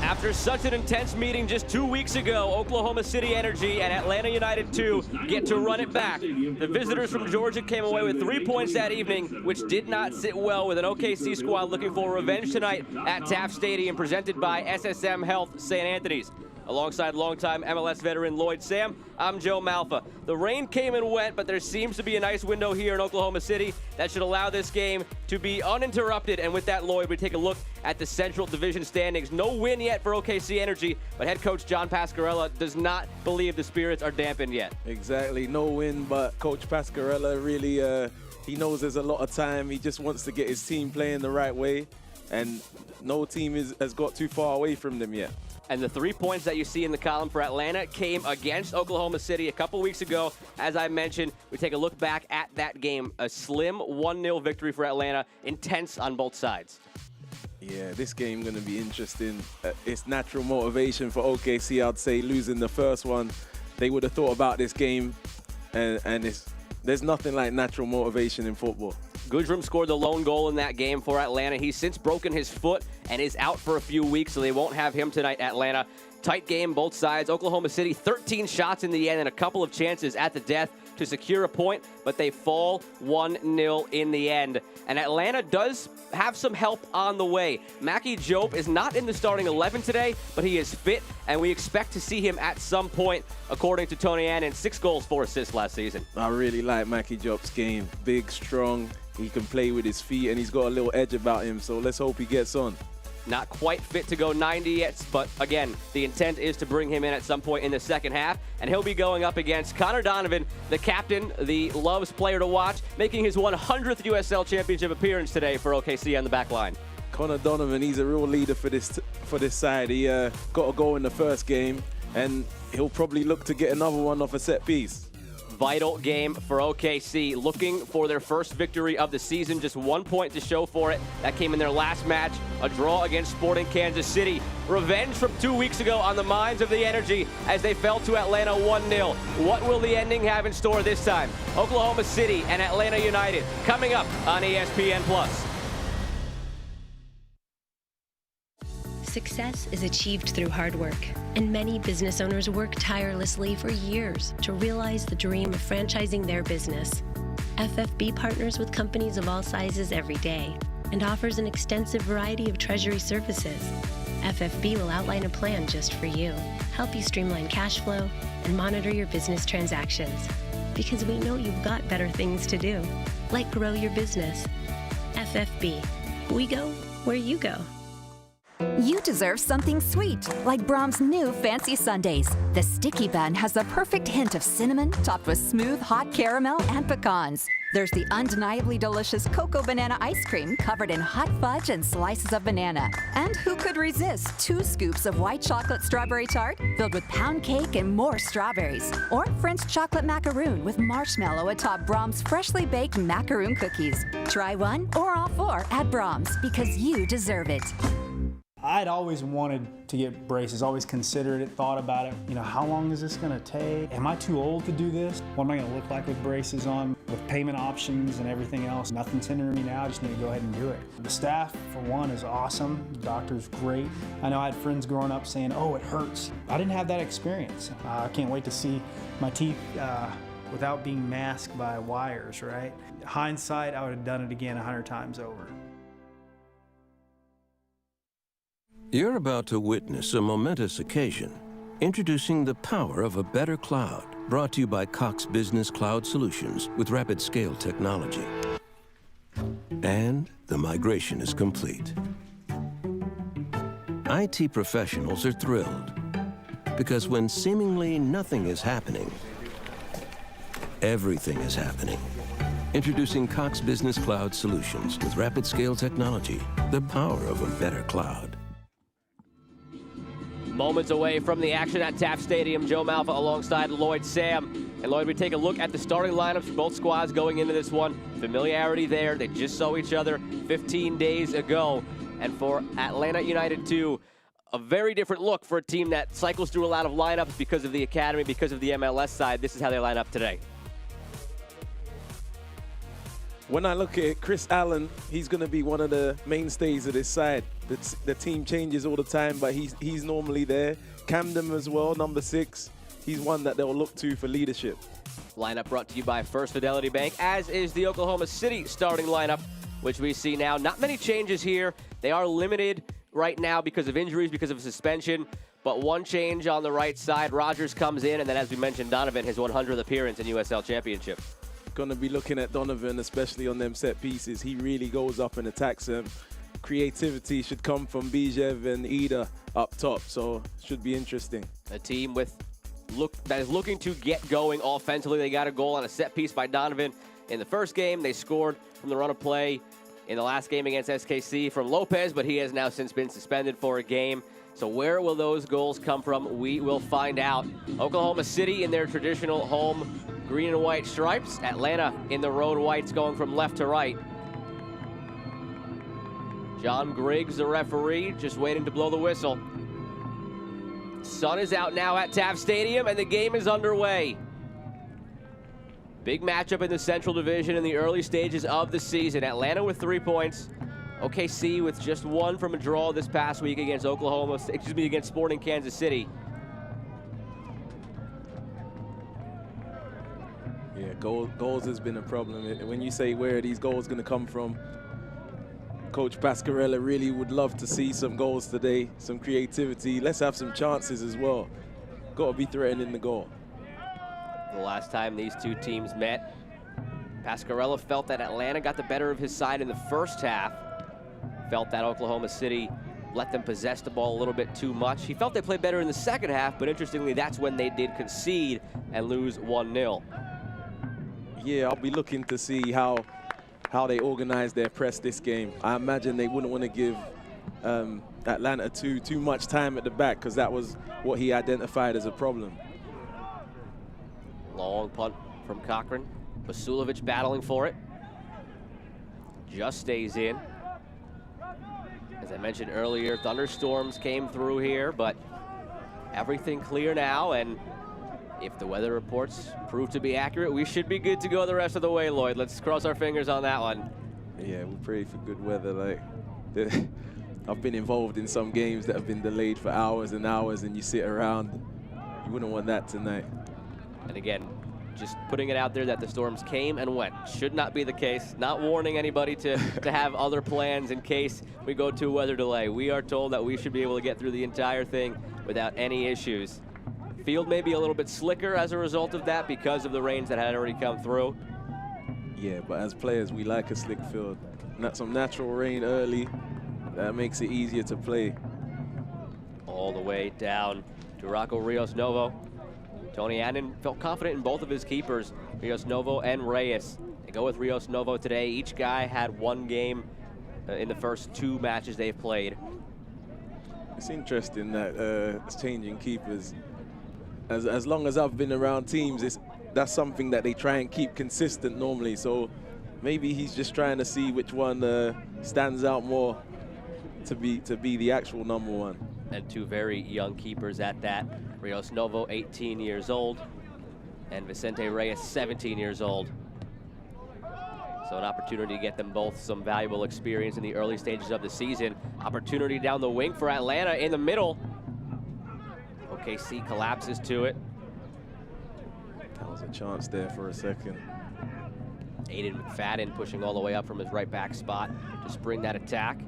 After such an intense meeting just 2 weeks ago, Oklahoma City Energy and Atlanta United 2 get to run it back. The visitors from Georgia came away with 3 points that evening, which did not sit well with an OKC squad looking for revenge tonight at Taft Stadium, presented by SSM Health St. Anthony's. Alongside longtime MLS veteran Lloyd Sam, I'm Joe Malfa. The rain came and went, but there seems to be a nice window here in Oklahoma City that should allow this game to be uninterrupted. And with that, Lloyd, we take a look at the Central Division standings. No win yet for OKC Energy, but head coach John Pascarella does not believe the spirits are dampened yet. Exactly, no win, but Coach Pascarella really, he knows there's a lot of time. He just wants to get his team playing the right way, and no team has got too far away from them yet. And the 3 points that you see in the column for Atlanta came against Oklahoma City a couple weeks ago. As I mentioned, we take a look back at that game. A slim 1-0 victory for Atlanta, intense on both sides. Yeah, this game going to be interesting. It's natural motivation for OKC, I'd say. Losing the first one, they would have thought about this game, and there's nothing like natural motivation in football. Gudrum scored the lone goal in that game for Atlanta. He's since broken his foot and is out for a few weeks, so they won't have him tonight, Atlanta. Tight game, both sides. Oklahoma City, 13 shots in the end and a couple of chances at the death to secure a point, but they fall 1-0 in the end. And Atlanta does have some help on the way. Mackie Jobe is not in the starting 11 today, but he is fit, and we expect to see him at some point, according to Tony Annan. 6 goals, 4 assists last season. I really like Mackie Jobe's game. Big, strong. He can play with his feet, and he's got a little edge about him, so let's hope he gets on. Not quite fit to go 90 yet, but again, the intent is to bring him in at some point in the second half, and he'll be going up against Connor Donovan, the captain, the Loves player to watch, making his 100th USL Championship appearance today for OKC on the back line. Connor Donovan, he's a real leader for this side. He got a goal in the first game, and he'll probably look to get another one off a set piece. Vital game for OKC, looking for their first victory of the season. Just 1 point to show for it. That came in their last match, a draw against Sporting Kansas City. Revenge from 2 weeks ago on the minds of the Energy as they fell to Atlanta 1-0. What will the ending have in store this time? Oklahoma City and Atlanta United coming up on ESPN+. Success is achieved through hard work, and many business owners work tirelessly for years to realize the dream of franchising their business. FFB partners with companies of all sizes every day and offers an extensive variety of treasury services. FFB will outline a plan just for you, help you streamline cash flow, and monitor your business transactions. Because we know you've got better things to do, like grow your business. FFB. We go where you go. You deserve something sweet, like Brahms' new Fancy Sundaes. The sticky bun has the perfect hint of cinnamon, topped with smooth, hot caramel and pecans. There's the undeniably delicious cocoa banana ice cream covered in hot fudge and slices of banana. And who could resist 2 scoops of white chocolate strawberry tart filled with pound cake and more strawberries? Or French chocolate macaroon with marshmallow atop Brahms' freshly baked macaroon cookies. Try one or all 4 at Brahms, because you deserve it. I'd always wanted to get braces, always considered it, thought about it. You know, how long is this gonna take? Am I too old to do this? What am I gonna look like with braces on? With payment options and everything else, nothing's hindering me now, I just need to go ahead and do it. The staff, for one, is awesome. The doctor's great. I know I had friends growing up saying, oh, it hurts. I didn't have that experience. I can't wait to see my teeth without being masked by wires, right? Hindsight, I would have done it again 100 times over. You're about to witness a momentous occasion. Introducing the power of a better cloud, brought to you by Cox Business Cloud Solutions with rapid scale technology. And the migration is complete. IT professionals are thrilled, because when seemingly nothing is happening, everything is happening. Introducing Cox Business Cloud Solutions with rapid scale technology, the power of a better cloud. Moments away from the action at Taft Stadium, Joe Malfa alongside Lloyd Sam. And Lloyd, we take a look at the starting lineups for both squads going into this one. Familiarity there. They just saw each other 15 days ago. And for Atlanta United 2, a very different look for a team that cycles through a lot of lineups because of the academy, because of the MLS side. This is how they line up today. When I look at it, Chris Allen, he's going to be one of the mainstays of this side. The team changes all the time, but he's normally there. Camden as well, number 6. He's one that they'll look to for leadership. Lineup brought to you by First Fidelity Bank, as is the Oklahoma City starting lineup, which we see now. Not many changes here. They are limited right now because of injuries, because of suspension. But one change on the right side. Rogers comes in, and then, as we mentioned, Donovan, his 100th appearance in USL Championship. Going to be looking at Donovan, especially on them set pieces. He really goes up and attacks them. Creativity should come from Bijev and Ida up top, so should be interesting. A team that is looking to get going offensively. They got a goal on a set piece by Donovan in the first game. They scored from the run of play in the last game against SKC from Lopez, but he has now since been suspended for a game. So where will those goals come from? We will find out. Oklahoma City in their traditional home green and white stripes. Atlanta in the road whites, going from left to right. John Griggs, the referee, just waiting to blow the whistle. Sun is out now at Taft Stadium, and the game is underway. Big matchup in the Central Division in the early stages of the season. Atlanta with 3 points. OKC with just 1 from a draw this past week against against Sporting Kansas City. Yeah, goals has been a problem. When you say where are these goals going to come from, Coach Pasquarella really would love to see some goals today, some creativity. Let's have some chances as well. Got to be threatening the goal. The last time these two teams met, Pasquarella felt that Atlanta got the better of his side in the first half. Felt that Oklahoma City let them possess the ball a little bit too much. He felt they played better in the second half, but interestingly, that's when they did concede and lose 1-0. Yeah, I'll be looking to see how they organize their press this game. I imagine they wouldn't want to give Atlanta too much time at the back, because that was what he identified as a problem. Long punt from Cochran. Vasilovic battling for it. Just stays in. As I mentioned earlier, thunderstorms came through here, but everything clear now, and if the weather reports prove to be accurate, we should be good to go the rest of the way, Lloyd. Let's cross our fingers on that one. Yeah, we pray for good weather. I've been involved in some games that have been delayed for hours and hours, and you sit around. You wouldn't want that tonight. And again, just putting it out there that the storms came and went. Should not be the case. Not warning anybody to have other plans in case we go to a weather delay. We are told that we should be able to get through the entire thing without any issues. Field may be a little bit slicker as a result of that because of the rains that had already come through. Yeah, but as players, we like a slick field. Some natural rain early, that makes it easier to play. All the way down to Rocco Rios Novo. Tony Annan felt confident in both of his keepers, Rios Novo and Reyes. They go with Rios Novo today. Each guy had 1 game in the first 2 matches they've played. It's interesting that it's changing keepers. As long as I've been around teams, that's something that they try and keep consistent normally. So maybe he's just trying to see which one stands out more to be the actual number 1. And 2 very young keepers at that. Rios Novo, 18 years old, and Vicente Reyes, 17 years old. So an opportunity to get them both some valuable experience in the early stages of the season. Opportunity down the wing for Atlanta in the middle. OKC collapses to it. That was a chance there for a second. Aiden McFadden pushing all the way up from his right back spot to spring that attack.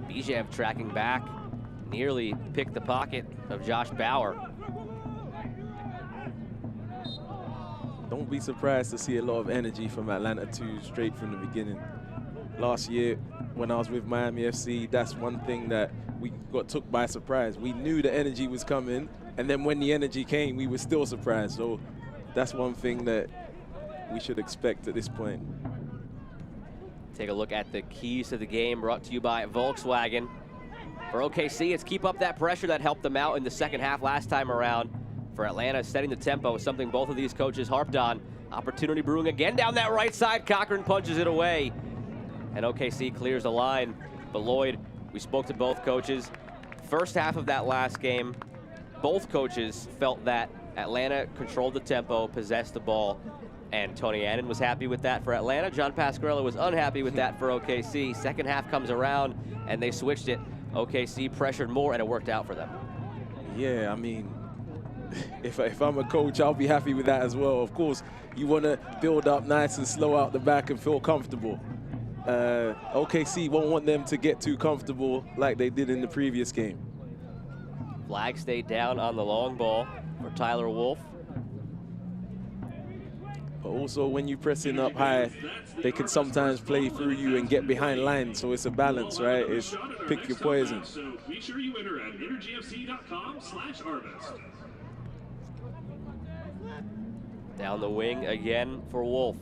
Bijev tracking back, nearly picked the pocket of Josh Bauer. Don't be surprised to see a lot of energy from Atlanta too, straight from the beginning. Last year, when I was with Miami FC, that's one thing that we got took by surprise. We knew the energy was coming, and then when the energy came, we were still surprised. So that's one thing that we should expect at this point. Take a look at the keys to the game, brought to you by Volkswagen. For OKC, it's keep up that pressure that helped them out in the second half last time around. For Atlanta, setting the tempo is something both of these coaches harped on. Opportunity brewing again down that right side. Cochran punches it away, and OKC clears the line. But Lloyd, we spoke to both coaches. First half of that last game, both coaches felt that Atlanta controlled the tempo, possessed the ball, And Tony Annan was happy with that for Atlanta. John Pasquarella was unhappy with that for OKC. Second half comes around, and they switched it. OKC pressured more, and it worked out for them. Yeah, I mean, if I'm a coach, I'll be happy with that as well. Of course, you want to build up nice and slow out the back and feel comfortable. OKC won't want them to get too comfortable like they did in the previous game. Flag stayed down on the long ball for Tyler Wolf. But also, when you press in up high, they can sometimes play through you and get behind lines. So it's a balance, right? It's pick your poison. So be sure you enter at energyfc.com/harvest. Down the wing again for Wolf.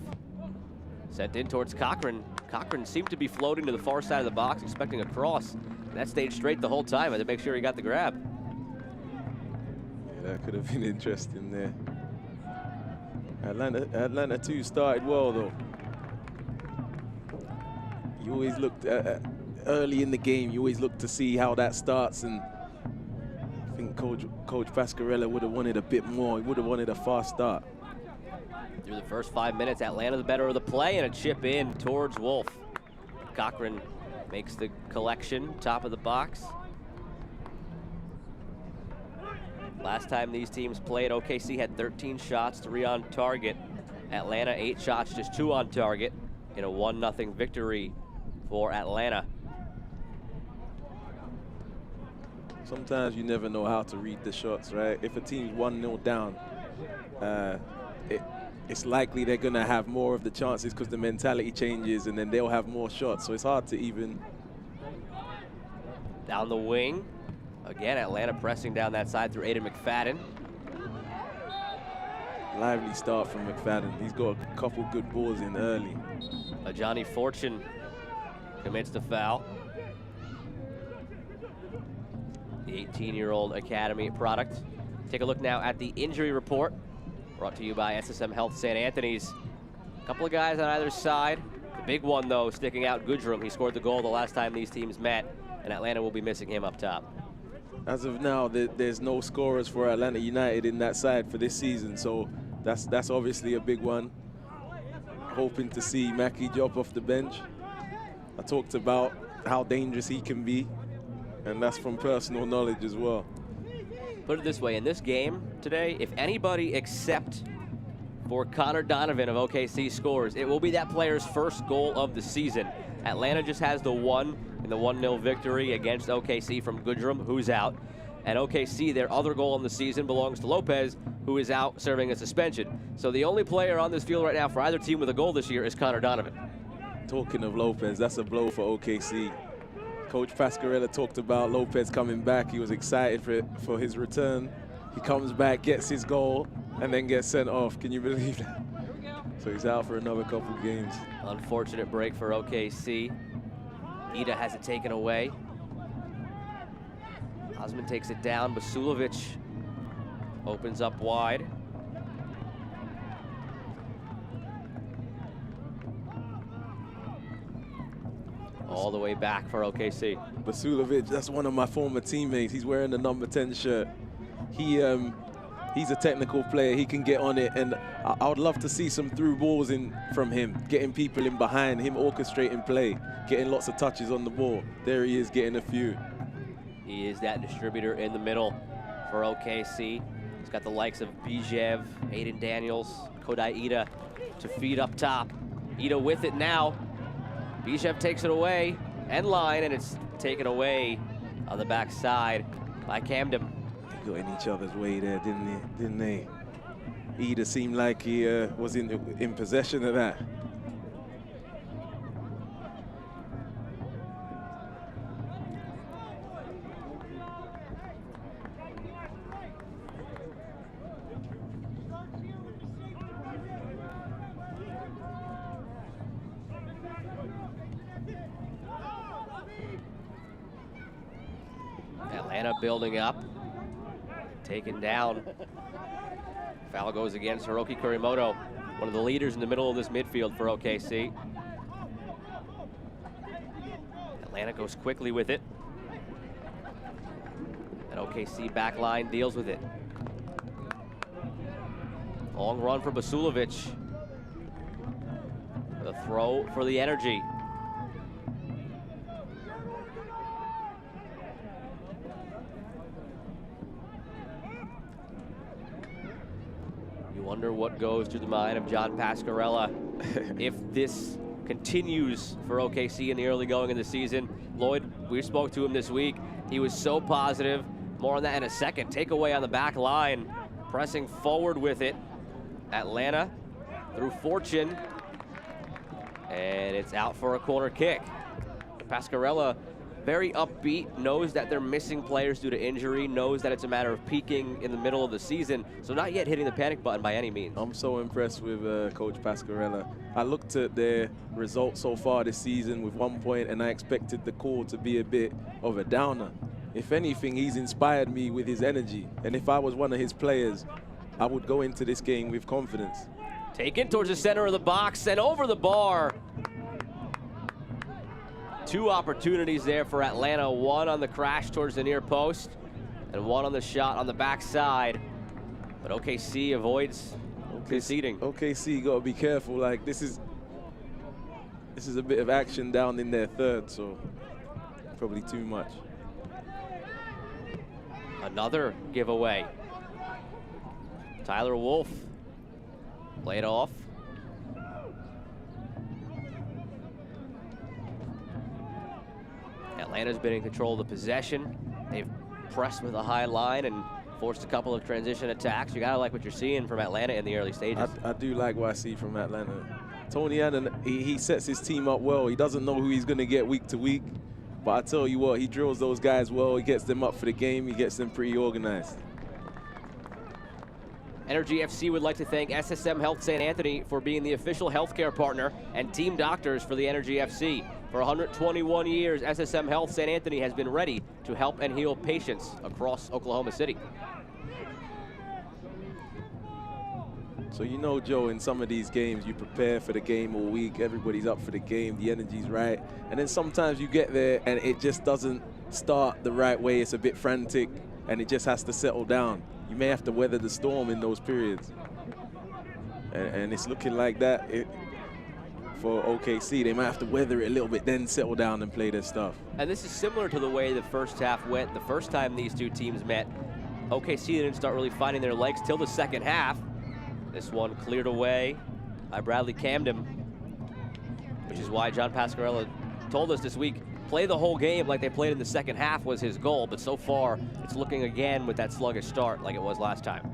Sent in towards Cochran. Cochran seemed to be floating to the far side of the box, expecting a cross. That stayed straight the whole time. I had to make sure he got the grab. Yeah, that could have been interesting there. Atlanta too started well though. You always looked early in the game. You always look to see how that starts, and I think Coach Pasquarella would have wanted a bit more. He would have wanted a fast start. Through the first 5 minutes, Atlanta the better of the play, and a chip in towards Wolf. Cochran makes the collection, top of the box. Last time these teams played, OKC had 13 shots, 3 on target. Atlanta 8 shots, just 2 on target in a 1-0 victory for Atlanta. Sometimes you never know how to read the shots, right? If a team's 1-0 down, it's likely they're gonna have more of the chances because the mentality changes, and then they'll have more shots. So it's hard to even. Down the wing. Again, Atlanta pressing down that side through Aiden McFadden. Lively start from McFadden. He's got a couple good balls in early. Johnny Fortune commits the foul. The 18-year-old Academy product. Take a look now at the injury report, brought to you by SSM Health St. Anthony's. A couple of guys on either side. The big one, though, sticking out, Goodrum. He scored the goal the last time these teams met, and Atlanta will be missing him up top. As of now, there's no scorers for Atlanta United in that side for this season, so that's obviously a big one. Hoping to see Mackie drop off the bench. I talked about how dangerous he can be, and that's from personal knowledge as well. Put it this way, in this game today, if anybody except for Connor Donovan of OKC scores, it will be that player's first goal of the season. Atlanta just has the one in the 1-0 victory against OKC from Goodrum, who's out. And OKC, their other goal in the season belongs to Lopez, who is out serving a suspension. So the only player on this field right now for either team with a goal this year is Connor Donovan. Talking of Lopez, that's a blow for OKC. Coach Pasquarella talked about Lopez coming back. He was excited for his return. He comes back, gets his goal, and then gets sent off. Can you believe that? So he's out for another couple of games. Unfortunate break for OKC. Ida has it taken away. Osman takes it down. Basulovic opens up wide. All the way back for OKC. Basulovic, that's one of my former teammates. He's wearing the number 10 shirt. He's a technical player. He can get on it, and I would love to see some through balls in from him, getting people in behind him, orchestrating play, getting lots of touches on the ball. There he is, getting a few. He is that distributor in the middle for OKC. He's got the likes of Bijev, Aiden Daniels, Kodai Ida to feed up top. Ida with it now. Bijev takes it away, end line, and it's taken away on the backside by Camden. They got in each other's way there, didn't they? Ida seemed like he was in possession of that. Atlanta building up, taken down. Foul goes against Hiroki Kurimoto, one of the leaders in the middle of this midfield for OKC. Atlanta goes quickly with it. And OKC back line deals with it. Long run for Basulovic. The throw for the Energy. You wonder what goes through the mind of John Pascarella if this continues for OKC in the early going of the season. Lloyd, we spoke to him this week. He was so positive. More on that in a second. Takeaway on the back line, pressing forward with it. Atlanta through Fortune, and it's out for a corner kick. Pascarella, very upbeat, knows that they're missing players due to injury, knows that it's a matter of peaking in the middle of the season, so not yet hitting the panic button by any means. I'm so impressed with Coach Pascarella. I looked at their results so far this season with 1 point, and I expected the call to be a bit of a downer. If anything, he's inspired me with his energy, and if I was one of his players, I would go into this game with confidence. Taken towards the center of the box and over the bar. Two opportunities there for Atlanta, one on the crash towards the near post and one on the shot on the backside. But OKC avoids conceding. OKC got to be careful. Like, this is a bit of action down in their third, so probably too much. Another giveaway. Tyler Wolf played off. Atlanta's been in control of the possession. They've pressed with a high line and forced a couple of transition attacks. You gotta like what you're seeing from Atlanta in the early stages. I do like what I see from Atlanta. Tony Allen, he sets his team up well. He doesn't know who he's gonna get week to week, but I tell you what, he drills those guys well. He gets them up for the game. He gets them pretty organized. Energy FC would like to thank SSM Health St. Anthony for being the official healthcare partner and team doctors for the Energy FC. For 121 years, SSM Health St. Anthony has been ready to help and heal patients across Oklahoma City. So you know, Joe, in some of these games, you prepare for the game all week. Everybody's up for the game. The energy's right. And then sometimes you get there and it just doesn't start the right way. It's a bit frantic and it just has to settle down. You may have to weather the storm in those periods. And it's looking like that for OKC. They might have to weather it a little bit, then settle down and play their stuff. And this is similar to the way the first half went the first time these two teams met. OKC didn't start really finding their legs till the second half. This one cleared away by Bradley Camden, which is why John Pascarella told us this week, play the whole game like they played in the second half was his goal, but so far it's looking again with that sluggish start like it was last time.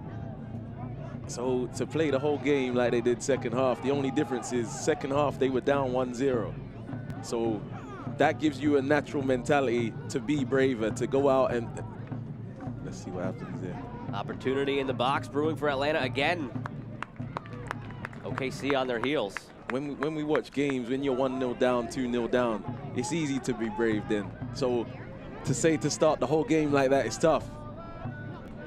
So to play the whole game like they did second half, the only difference is second half they were down 1-0. So that gives you a natural mentality to be braver, to go out and let's see what happens there. Opportunity in the box brewing for Atlanta again. OKC on their heels. When we watch games, when you're 1-0 down, 2-0 down, it's easy to be brave then. So to start the whole game like that is tough.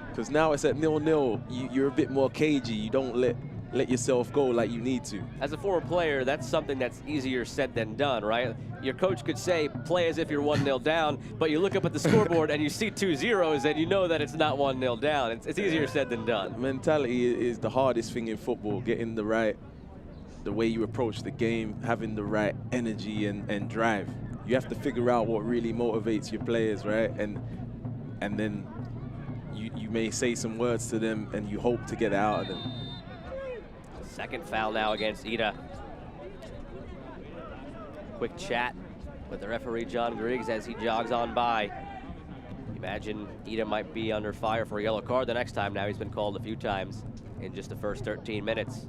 Because now it's at 0-0, you're a bit more cagey. You don't let yourself go like you need to. As a former player, that's something that's easier said than done, right? Your coach could say, play as if you're 1-0 down, but you look up at the scoreboard and you see 2 zeros and you know that it's not 1-0 down. It's easier said than done. Mentality is the hardest thing in football, getting the way you approach the game, having the right energy and drive. You have to figure out what really motivates your players, right? And then you may say some words to them and you hope to get it out of them. Second foul now against Ida. Quick chat with the referee, John Griggs, as he jogs on by. Imagine Ida might be under fire for a yellow card the next time. Now he's been called a few times in just the first 13 minutes.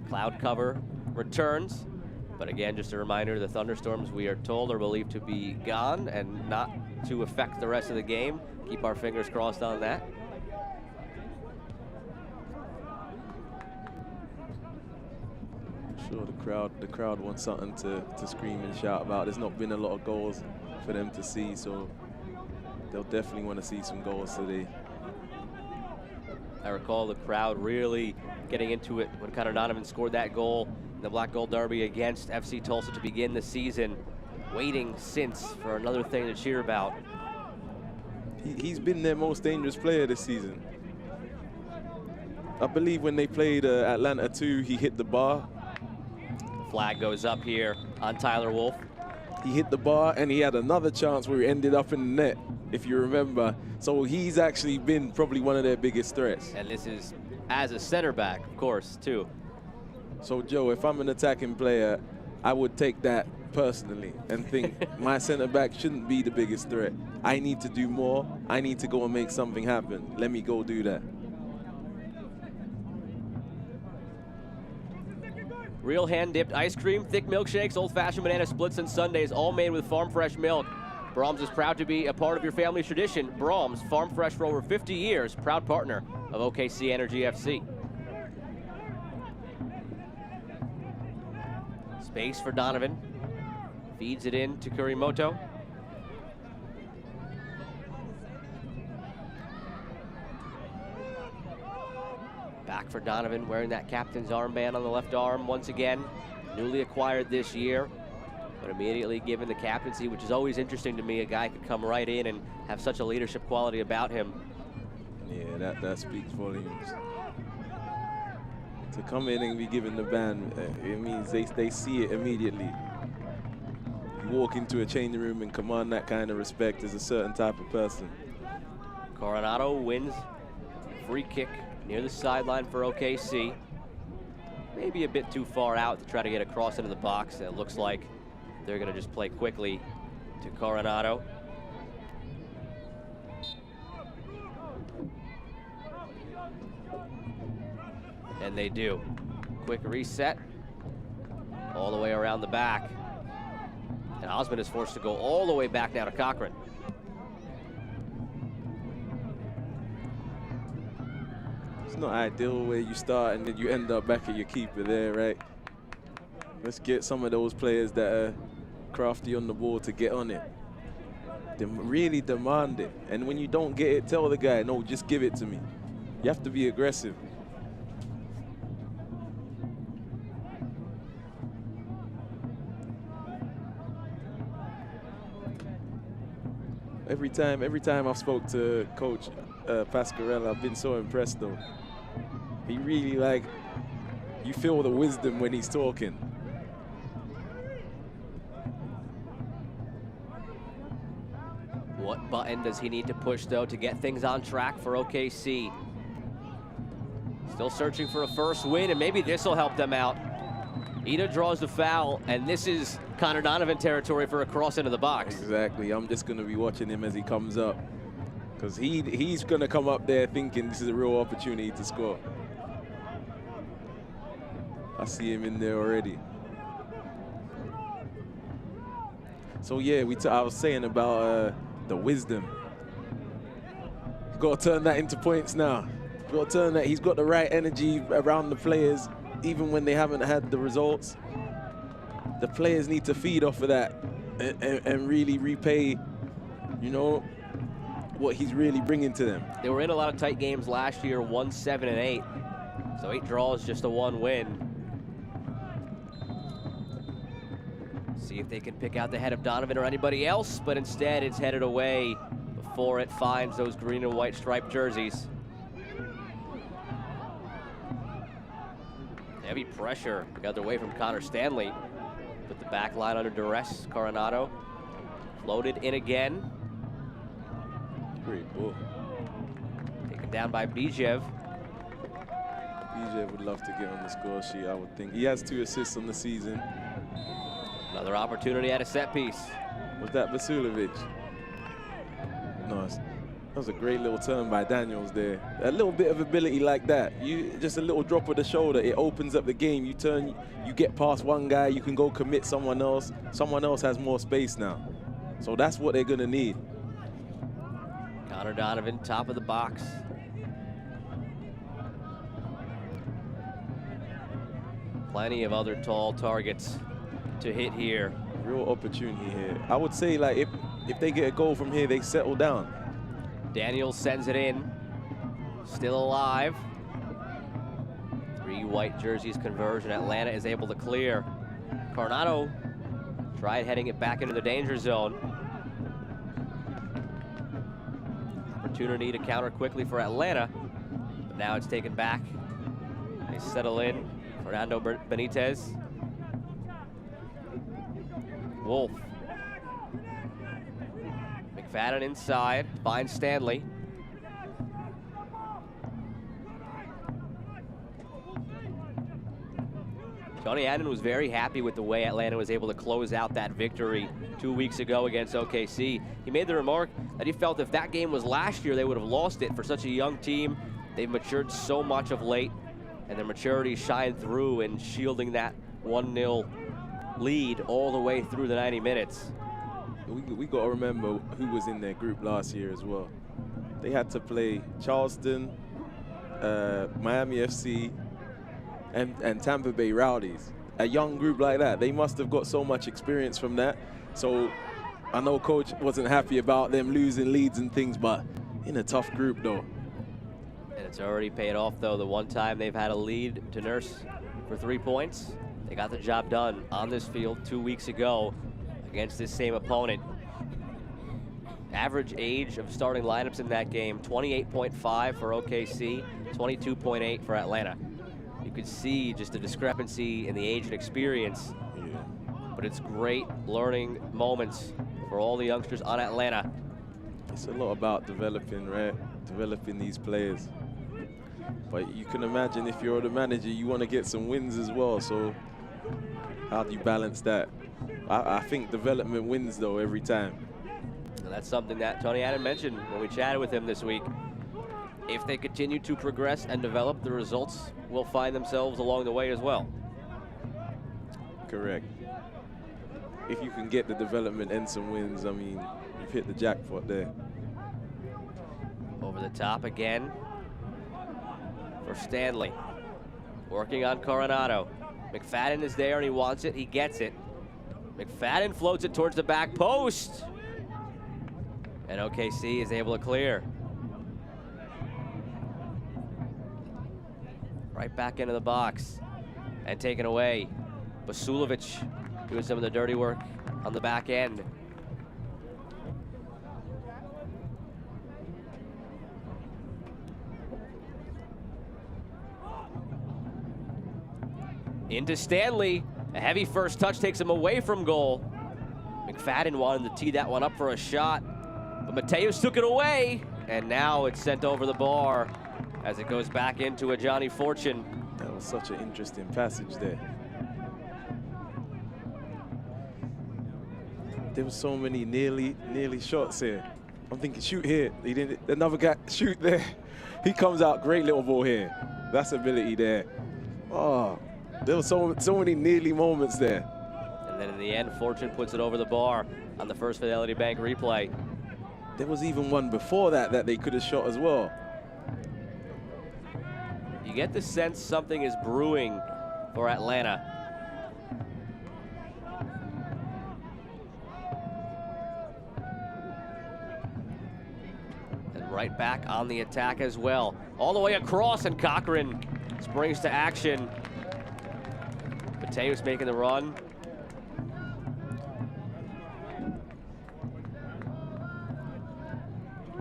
Cloud cover returns, but again, just a reminder, the thunderstorms we are told are believed to be gone and not to affect the rest of the game. Keep our fingers crossed on that. Sure, the crowd wants something to scream and shout about. There's not been a lot of goals for them to see, so they'll definitely want to see some goals today. I recall the crowd really getting into it when Connor Donovan scored that goal in the Black Gold Derby against FC Tulsa to begin the season. Waiting since for another thing to cheer about. He's been their most dangerous player this season. I believe when they played Atlanta 2, he hit the bar. Flag goes up here on Tyler Wolf. He hit the bar, and he had another chance where he ended up in the net, if you remember. So he's actually been probably one of their biggest threats. And this is as a center back, of course, too. So, Joe, if I'm an attacking player, I would take that personally and think my center back shouldn't be the biggest threat. I need to do more. I need to go and make something happen. Let me go do that. Real hand-dipped ice cream, thick milkshakes, old-fashioned banana splits, and sundaes, all made with farm-fresh milk. Brahms is proud to be a part of your family's tradition. Brahms, farm fresh for over 50 years, proud partner of OKC Energy FC. Space for Donovan. Feeds it in to Kurimoto. Back for Donovan, wearing that captain's armband on the left arm once again. Newly acquired this year, but immediately given the captaincy, which is always interesting to me. A guy could come right in and have such a leadership quality about him. Yeah, that speaks volumes. To come in and be given the band, it means they see it immediately. You walk into a changing room and command that kind of respect as a certain type of person. Coronado wins. Free kick near the sideline for OKC. Maybe a bit too far out to try to get across into the box. And it looks like they're going to just play quickly to Coronado. And they do. Quick reset. All the way around the back. And Osmond is forced to go all the way back now to Cochran. It's not ideal where you start and then you end up back at your keeper there, right? Let's get some of those players that are crafty on the ball to get on it. Really demand it. And when you don't get it, tell the guy, no, just give it to me. You have to be aggressive. Every time I've spoke to Coach Pasquarella, I've been so impressed though. He really, like, you feel the wisdom when he's talking. What button does he need to push, though, to get things on track for OKC? Still searching for a first win, and maybe this will help them out. Ida draws the foul, and this is Connor Donovan territory for a cross into the box. Exactly. I'm just going to be watching him as he comes up, because he's going to come up there thinking this is a real opportunity to score. I see him in there already. So yeah, I was saying about the wisdom. He's got to turn that into points now. He's got to turn that. He's got the right energy around the players, even when they haven't had the results. The players need to feed off of that and really repay, you know, what he's really bringing to them. They were in a lot of tight games last year, 1-7 and 8. So 8 draws, just a 1 win. See if they can pick out the head of Donovan or anybody else, but instead it's headed away before it finds those green and white striped jerseys. Heavy pressure the other way from Connor Stanley. Put the back line under duress. Coronado floated in again. Great ball. Taken down by Bijev. Bijev would love to get on the score sheet, I would think. He has 2 assists on the season. Another opportunity at a set piece. Was that Vasilovic? No, that was a great little turn by Daniels there. A little bit of ability like that. Just a little drop of the shoulder, it opens up the game. You turn, you get past one guy, you can go commit someone else. Someone else has more space now. So that's what they're gonna need. Connor Donovan, top of the box. Plenty of other tall targets to hit here. Real opportunity here. I would say, like, if they get a goal from here, they settle down. Daniels sends it in. Still alive. 3 white jerseys conversion. Atlanta is able to clear. Coronado tried heading it back into the danger zone. Opportunity to counter quickly for Atlanta, but now it's taken back. They settle in. Fernando Benitez. Wolf. McFadden inside, finds Stanley. Tony Adden was very happy with the way Atlanta was able to close out that victory 2 weeks ago against OKC. He made the remark that he felt if that game was last year, they would have lost it. For such a young team, they've matured so much of late, and their maturity shined through in shielding that 1-0 lead all the way through the 90 minutes. We got to remember who was in their group last year as well. They had to play Charleston, Miami FC, and Tampa Bay Rowdies. A young group like that, they must have got so much experience from that. So I know coach wasn't happy about them losing leads and things, but in a tough group though. And it's already paid off though. The one time they've had a lead to nurse for 3 points, they got the job done on this field 2 weeks ago against this same opponent. Average age of starting lineups in that game, 28.5 for OKC, 22.8 for Atlanta. You could see just the discrepancy in the age and experience. Yeah. But it's great learning moments for all the youngsters on Atlanta. It's a lot about developing, right? Developing these players. But you can imagine if you're the manager, you want to get some wins as well. So how do you balance that? I think development wins though every time. And that's something that Tony Adden mentioned when we chatted with him this week. If they continue to progress and develop, the results will find themselves along the way as well. Correct. If you can get the development and some wins, I mean, you've hit the jackpot there. Over the top again for Stanley. Working on Coronado. McFadden is there and he wants it, he gets it. McFadden floats it towards the back post. And OKC is able to clear. Right back into the box and taken away. Basulovic doing some of the dirty work on the back end. Into Stanley. A heavy first touch takes him away from goal. McFadden wanted to tee that one up for a shot, but Mateus took it away, and now it's sent over the bar as it goes back into a Johnny Fortune. That was such an interesting passage there. There were so many nearly shots here. I'm thinking, shoot here. He didn't. Another guy, shoot there. He comes out, great little ball here. That's ability there. Oh, there were so many nearly moments there. And then in the end, Fortune puts it over the bar on the First Fidelity Bank replay. There was even one before that they could have shot as well. You get the sense something is brewing for Atlanta. And right back on the attack as well. All the way across, and Cochran springs to action. Mateus making the run.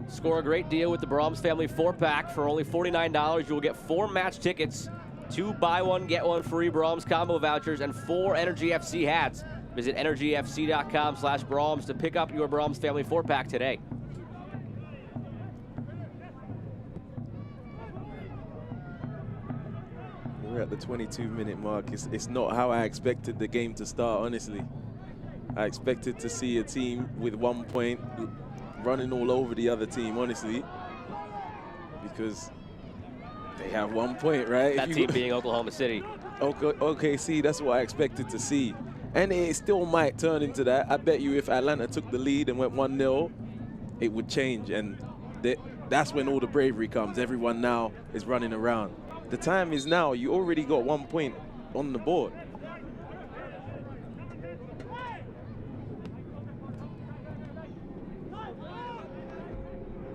Score a great deal with the Brahms Family 4-pack. For only $49, you will get 4 match tickets, 2 buy one, get one free Brahms combo vouchers, and 4 Energy FC hats. Visit energyfc.com/Brahms to pick up your Brahms Family 4-pack today. We're at the 22-minute mark. It's not how I expected the game to start, honestly. I expected to see a team with 1 point running all over the other team, honestly, because they have 1 point, right? That team being Oklahoma City. Okay, see, that's what I expected to see. And it still might turn into that. I bet you if Atlanta took the lead and went 1-0, it would change. And that's when all the bravery comes. Everyone now is running around. The time is now. You already got 1 point on the board.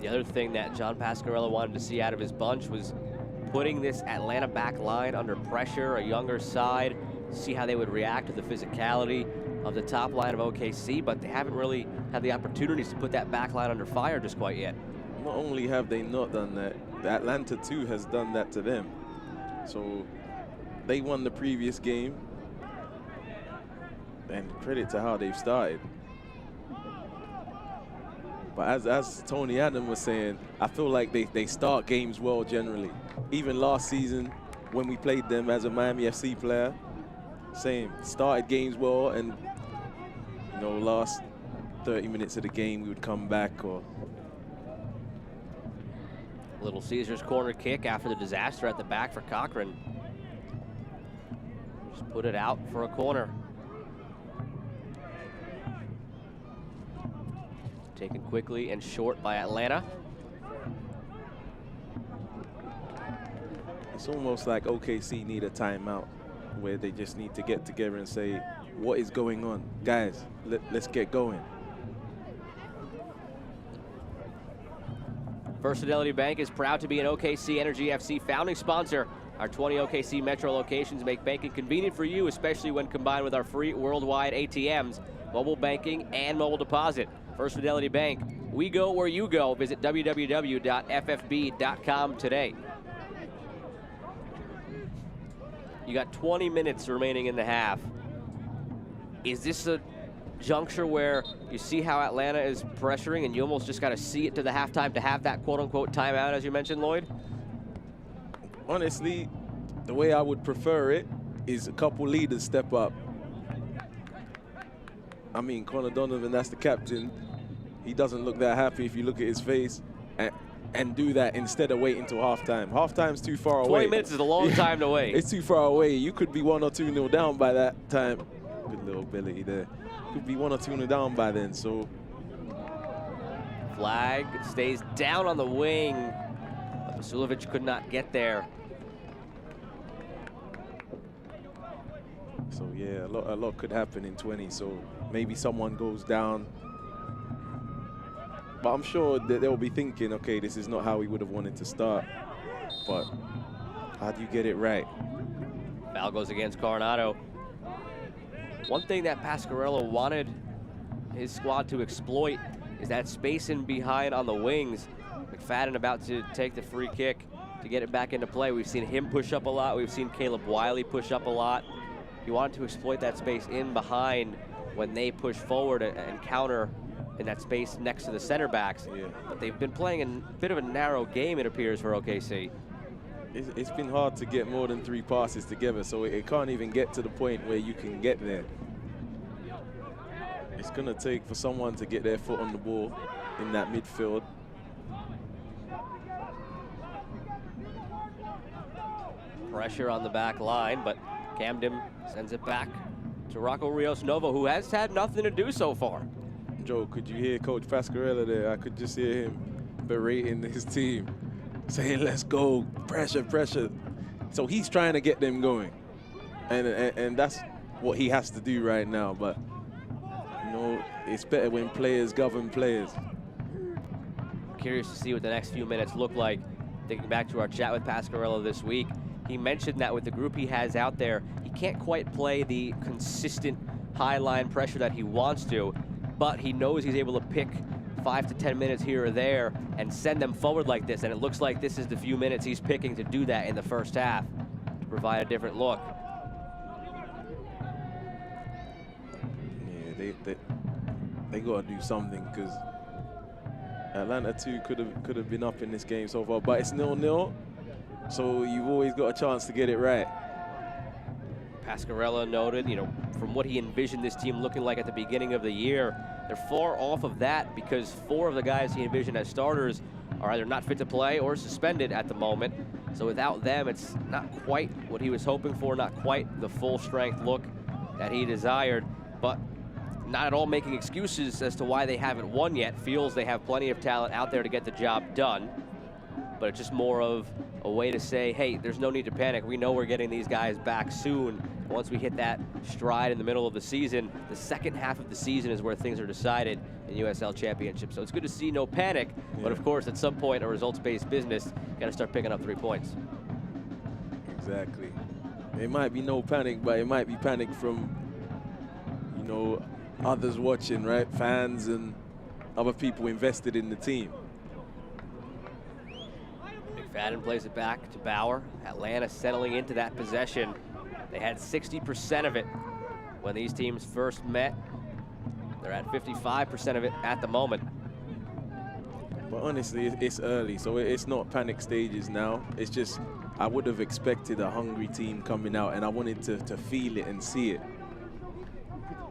The other thing that John Pasquarello wanted to see out of his bunch was putting this Atlanta back line under pressure, a younger side, see how they would react to the physicality of the top line of OKC, but they haven't really had the opportunities to put that back line under fire just quite yet. Not only have they not done that, Atlanta too has done that to them. So they won the previous game. And credit to how they've started. But as Tony Adam was saying, I feel like they start games well generally. Even last season when we played them as a Miami FC player, same, started games well, and you know, last 30 minutes of the game we would come back. Or Little Caesars corner kick after the disaster at the back for Cochran. Just put it out for a corner. Taken quickly and short by Atlanta. it's almost like OKC need a timeout where they just need to get together and say, what is going on? Guys, let's get going. First Fidelity Bank is proud to be an OKC Energy FC founding sponsor. Our 20 OKC Metro locations make banking convenient for you, especially when combined with our free worldwide ATMs, mobile banking, and mobile deposit. First Fidelity Bank, we go where you go. Visit www.ffb.com today. You got 20 minutes remaining in the half. Is this a juncture where you see how Atlanta is pressuring and you almost just got to see it to the halftime to have that quote-unquote timeout, as you mentioned, Lloyd? Honestly, the way I would prefer it is a couple leaders step up. I mean, Connor Donovan, that's the captain. He doesn't look that happy if you look at his face, and do that instead of waiting till halftime. Halftime's too far away. 20 minutes is a long time to wait. It's too far away. You could be 1 or 2-0 down by that time. Good little ability there. Could be 1 or 2-0 down by then, so. Flag stays down on the wing, but Vasilovic could not get there. So yeah, a lot could happen in 20, so maybe someone goes down. But I'm sure that they'll be thinking, okay, this is not how we would have wanted to start. But how do you get it right? Foul goes against Coronado. One thing that Pasquarello wanted his squad to exploit is that space in behind on the wings. McFadden about to take the free kick to get it back into play. We've seen him push up a lot. We've seen Caleb Wiley push up a lot. He wanted to exploit that space in behind when they push forward and counter in that space next to the center backs. Yeah. But they've been playing a bit of a narrow game, it appears, for OKC. It's been hard to get more than 3 passes together, so it can't even get to the point where you can get there. It's gonna take for someone to get their foot on the ball in that midfield. Pressure on the back line, but Camden sends it back to Rocco Rios Novo, who has had nothing to do so far. Joe, could you hear Coach Pasquarello there? I could just hear him berating his team, saying, let's go, pressure, pressure. So he's trying to get them going. And that's what he has to do right now. But, you know, it's better when players govern players. Curious to see what the next few minutes look like. Thinking back to our chat with Pasquarello this week, he mentioned that with the group he has out there, he can't quite play the consistent high line pressure that he wants to, but he knows he's able to pick 5 to 10 minutes here or there and send them forward like this. And it looks like this is the few minutes he's picking to do that in the first half to provide a different look. Yeah, they got to do something, because Atlanta too could have been up in this game so far, but it's 0-0, so you've always got a chance to get it right. Pasquarello noted, you know, from what he envisioned this team looking like at the beginning of the year, they're far off of that because 4 of the guys he envisioned as starters are either not fit to play or suspended at the moment. So without them, it's not quite what he was hoping for, not quite the full strength look that he desired, but not at all making excuses as to why they haven't won yet. Feels they have plenty of talent out there to get the job done, but it's just more of a way to say, hey, there's no need to panic. We know we're getting these guys back soon. Once we hit that stride in the middle of the season, the second half of the season is where things are decided in USL Championship. So it's good to see no panic, but of course, at some point, a results-based business, you got to start picking up 3 points. Exactly. It might be no panic, but it might be panic from, you know, others watching, right? Fans and other people invested in the team. McFadden plays it back to Bauer. Atlanta settling into that possession. They had 60% of it when these teams first met. They're at 55% of it at the moment. But honestly, it's early, so it's not panic stages now. It's just, I would have expected a hungry team coming out, and I wanted to feel it and see it.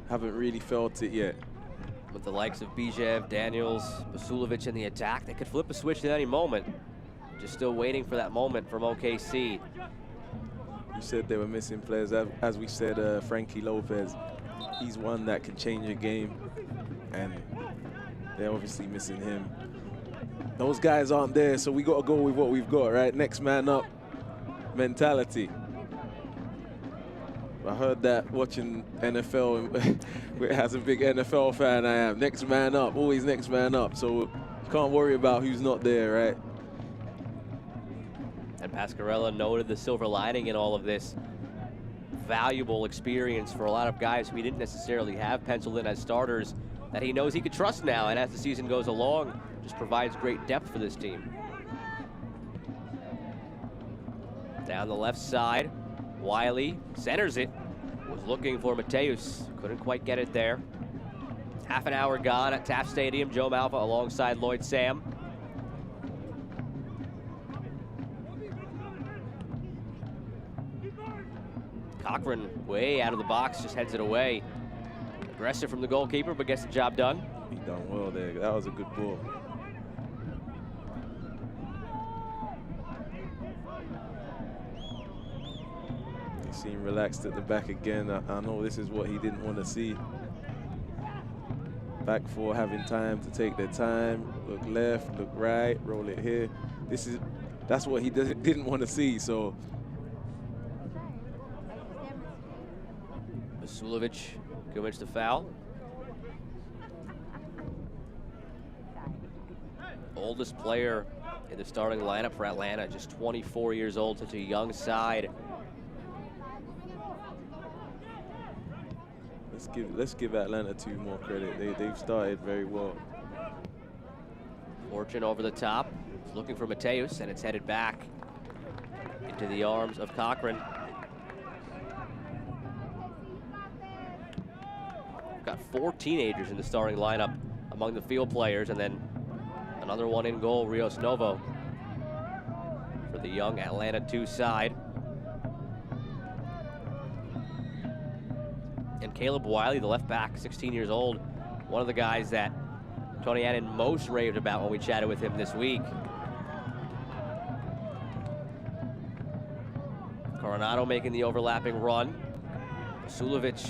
Haven't really felt it yet. With the likes of Bijev, Daniels, Vasilovic in the attack, they could flip a switch at any moment. Just still waiting for that moment from OKC. You said they were missing players. As we said, Frankie Lopez, he's one that can change a game, and they're obviously missing him. Those guys aren't there, so we got to go with what we've got, right? Next man up mentality. I heard that watching NFL, as a big NFL fan I am. Next man up, always next man up. So you can't worry about who's not there, right? And Pasquarella noted the silver lining in all of this. Valuable experience for a lot of guys who he didn't necessarily have penciled in as starters that he knows he could trust now, and as the season goes along, just provides great depth for this team. Down the left side, Wiley centers it. Was looking for Mateus, couldn't quite get it there. Half an hour gone at Taft Stadium. Joe Malfa alongside Lloyd Sam. Cochran way out of the box, just heads it away. Aggressive from the goalkeeper, but gets the job done. He done well there. That was a good ball. He seemed relaxed at the back again. I know this is what he didn't want to see. Back four having time to take their time, look left, look right, roll it here. That's what he didn't want to see. So Vasilovic commits the foul. Oldest player in the starting lineup for Atlanta, just 24 years old, such a young side. Let's give Atlanta 2 more credit. They've started very well. Fortune over the top, looking for Mateus, and it's headed back into the arms of Cochran. Got 4 teenagers in the starting lineup among the field players, and then another one in goal, Rios Novo, for the young Atlanta 2 side. And Caleb Wiley, the left back, 16 years old, one of the guys that Tony Annan most raved about when we chatted with him this week. Coronado making the overlapping run. Vasilovic,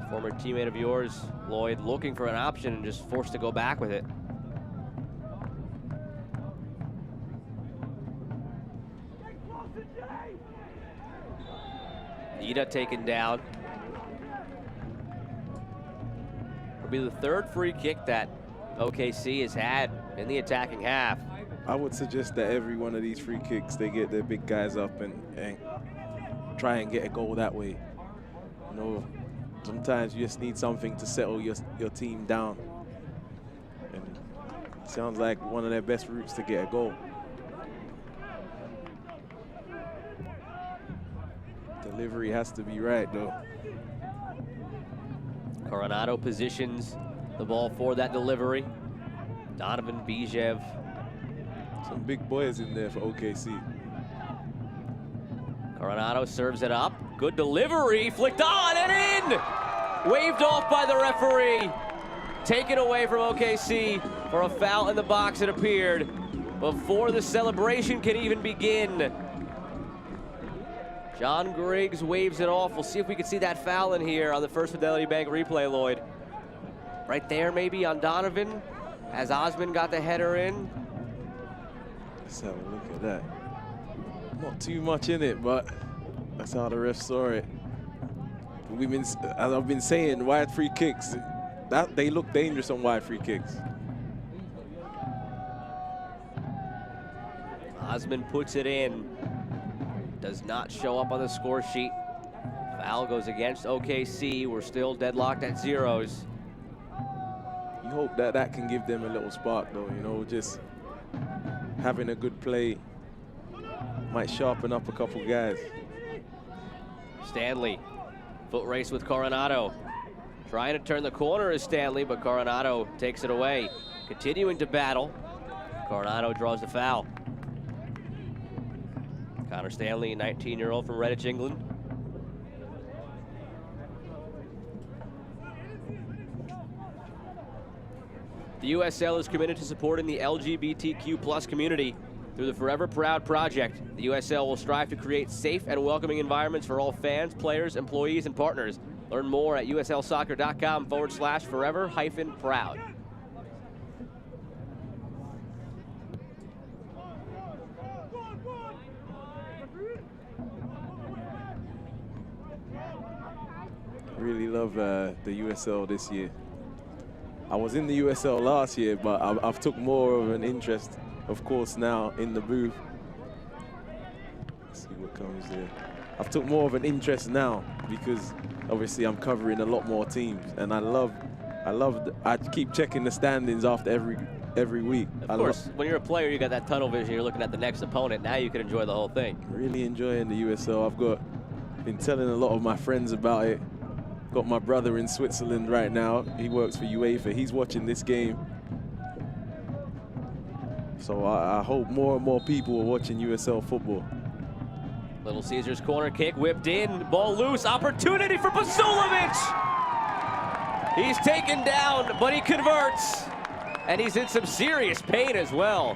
former teammate of yours, Lloyd, looking for an option and just forced to go back with it. Ida taken down. Will be the 3rd free kick that OKC has had in the attacking half. I would suggest that every one of these free kicks, they get their big guys up and try and get a goal that way. You know, sometimes you just need something to settle your team down. And it sounds like one of their best routes to get a goal. Delivery has to be right, though. Coronado positions the ball for that delivery. Donovan, Bijev. Some big boys in there for OKC. Coronado serves it up. Good delivery, flicked on and in! Waved off by the referee. Taken away from OKC for a foul in the box, it appeared, before the celebration can even begin. John Griggs waves it off. We'll see if we can see that foul in here on the First Fidelity Bank replay, Lloyd. Right there, maybe, on Donovan, as Osman got the header in. Let's have a look at that. Not too much in it, but that's how the ref saw it. As I've been saying, wide free kicks, they look dangerous on wide free kicks. Osman puts it in. Does not show up on the score sheet. Foul goes against OKC. We're still deadlocked at 0s. You hope that can give them a little spark, though. You know, just having a good play might sharpen up a couple guys. Stanley Foot race with Coronado. Trying to turn the corner is Stanley, but Coronado takes it away. Continuing to battle. Coronado draws the foul. Connor Stanley, 19-year-old from Redditch, England. The USL is committed to supporting the LGBTQ+ community through the Forever Proud project. The USL will strive to create safe and welcoming environments for all fans, players, employees, and partners. Learn more at uslsoccer.com/forever-proud. Really love the USL this year. I was in the USL last year, but I've took more of an interest, of course, now in the booth. Let's see what comes there. I've took more of an interest now because obviously I'm covering a lot more teams, and I keep checking the standings after every week. Of course, when you're a player, you got that tunnel vision. You're looking at the next opponent. Now you can enjoy the whole thing. Really enjoying the USL. Been telling a lot of my friends about it. Got my brother in Switzerland right now. He works for UEFA. He's watching this game. So I hope more and more people are watching USL football. Little Caesars corner kick whipped in, ball loose, opportunity for Basulovic. He's taken down, but he converts, and he's in some serious pain as well.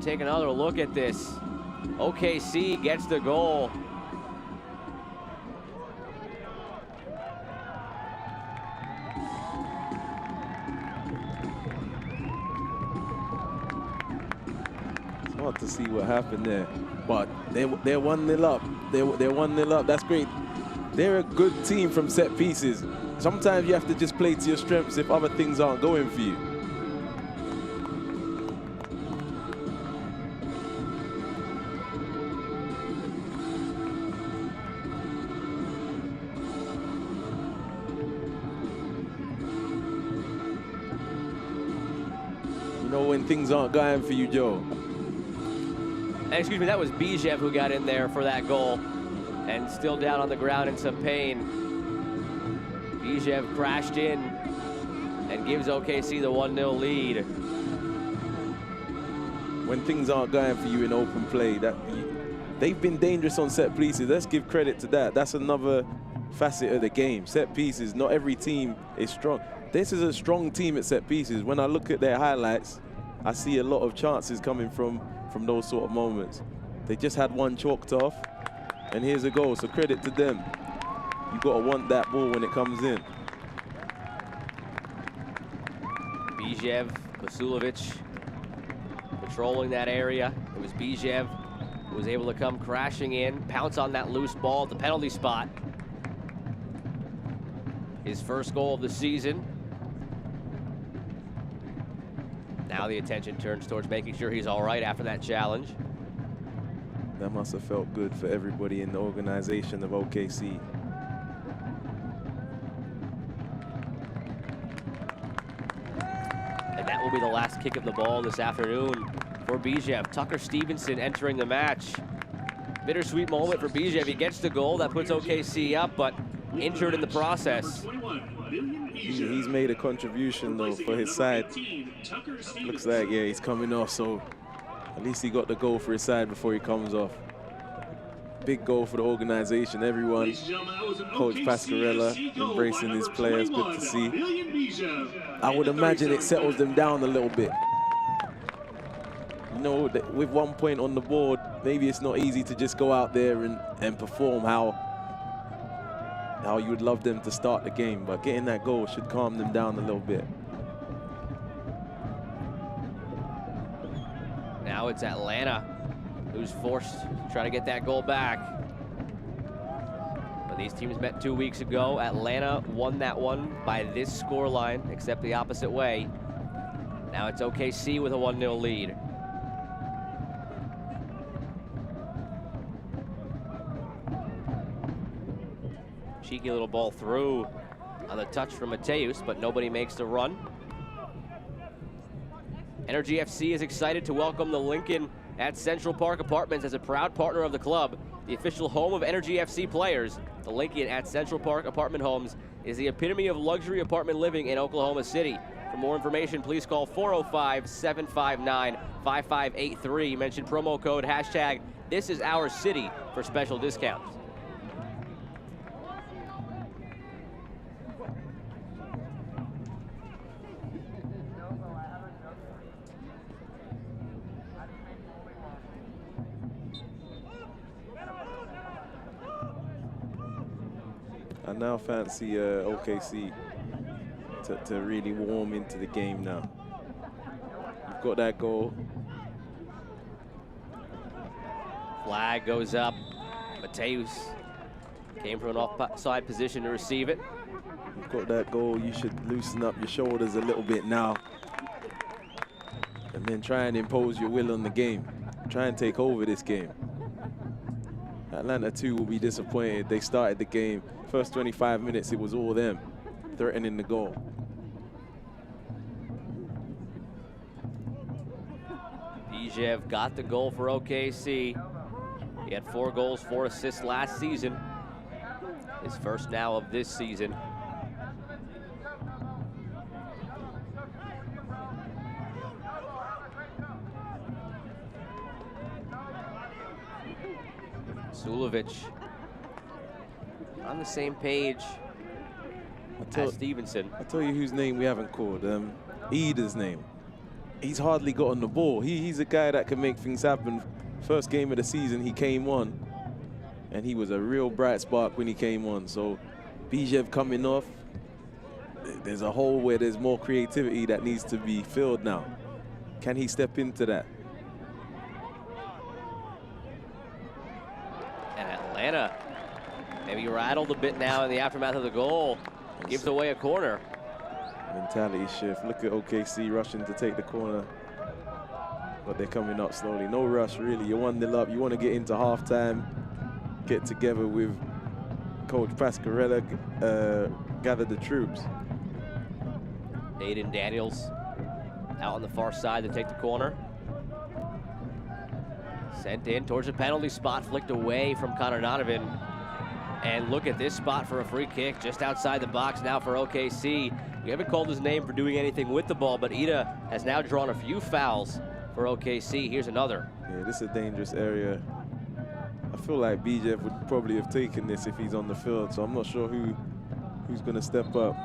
Take another look at this. OKC gets the goal. It's hard to see what happened there, but they're 1-0 up. They're 1-0 up. That's great. They're a good team from set pieces. Sometimes you have to just play to your strengths if other things aren't going for you. When things aren't going for you, Joe. Excuse me, that was Bijev who got in there for that goal, and still down on the ground in some pain. Bijev crashed in and gives OKC the 1-0 lead. When things aren't going for you in open play, they've been dangerous on set pieces. Let's give credit to that. That's another facet of the game. Set pieces, not every team is strong. This is a strong team at set pieces. When I look at their highlights, I see a lot of chances coming from those sort of moments. They just had one chalked off, and here's a goal, so credit to them. You gotta want that ball when it comes in. Bijev, Basulovic patrolling that area. It was Bijev who was able to come crashing in, pounce on that loose ball at the penalty spot. His first goal of the season. Now the attention turns towards making sure he's all right after that challenge. That must have felt good for everybody in the organization of OKC. And that will be the last kick of the ball this afternoon for Bijev. Tucker Stevenson entering the match. Bittersweet moment for Bijev. He gets the goal. That puts OKC up, but injured in the process. He's made a contribution, though, for his side. Looks like, yeah, he's coming off, so at least he got the goal for his side before he comes off. Big goal for the organization, everyone. Coach Pascarella embracing his players, good to see. I would imagine it settles them down a little bit. You know, with 1 point on the board, maybe it's not easy to just go out there and perform how you would love them to start the game, but getting that goal should calm them down a little bit. Now it's Atlanta who's forced to try to get that goal back. When these teams met 2 weeks ago, Atlanta won that one by this scoreline, except the opposite way. Now it's OKC with a 1-0 lead. Cheeky little ball through. on the touch from Mateus, but nobody makes the run. Energy FC is excited to welcome the Lincoln at Central Park Apartments as a proud partner of the club, the official home of Energy FC players. The Lincoln at Central Park Apartment Homes is the epitome of luxury apartment living in Oklahoma City. For more information, please call 405-759-5583. Mention promo code hashtag This Is Our City for special discounts. I now fancy OKC to really warm into the game now. You've got that goal. Flag goes up. Mateus came from an offside position to receive it. You've got that goal. You should loosen up your shoulders a little bit now. And then try and impose your will on the game. Try and take over this game. Atlanta 2 will be disappointed. They started the game. First 25 minutes, it was all them threatening the goal. Bijev got the goal for OKC. He had 4 goals, 4 assists last season. His first now of this season. Sulovic on the same page as Stevenson. I'll tell you whose name we haven't called. Ida's name. He's hardly got on the ball. He's a guy that can make things happen. First game of the season, he came on, and he was a real bright spark when he came on. So Bijev coming off, there's a hole where there's more creativity that needs to be filled now. Can he step into that? And Atlanta maybe rattled a bit now in the aftermath of the goal. Gives away a corner. Mentality shift. Look at OKC rushing to take the corner, but they're coming up slowly. No rush, really. You're 1-0 up. You want to get into halftime, get together with Coach Pasquarella, gather the troops. Aiden Daniels out on the far side to take the corner. Sent in towards the penalty spot, flicked away from Connor Donovan. And look at this spot for a free kick just outside the box now for OKC. We haven't called his name for doing anything with the ball, but Ida has now drawn a few fouls for OKC. Here's another. Yeah, this is a dangerous area. I feel like Bijev would probably have taken this if he's on the field, so I'm not sure who's going to step up.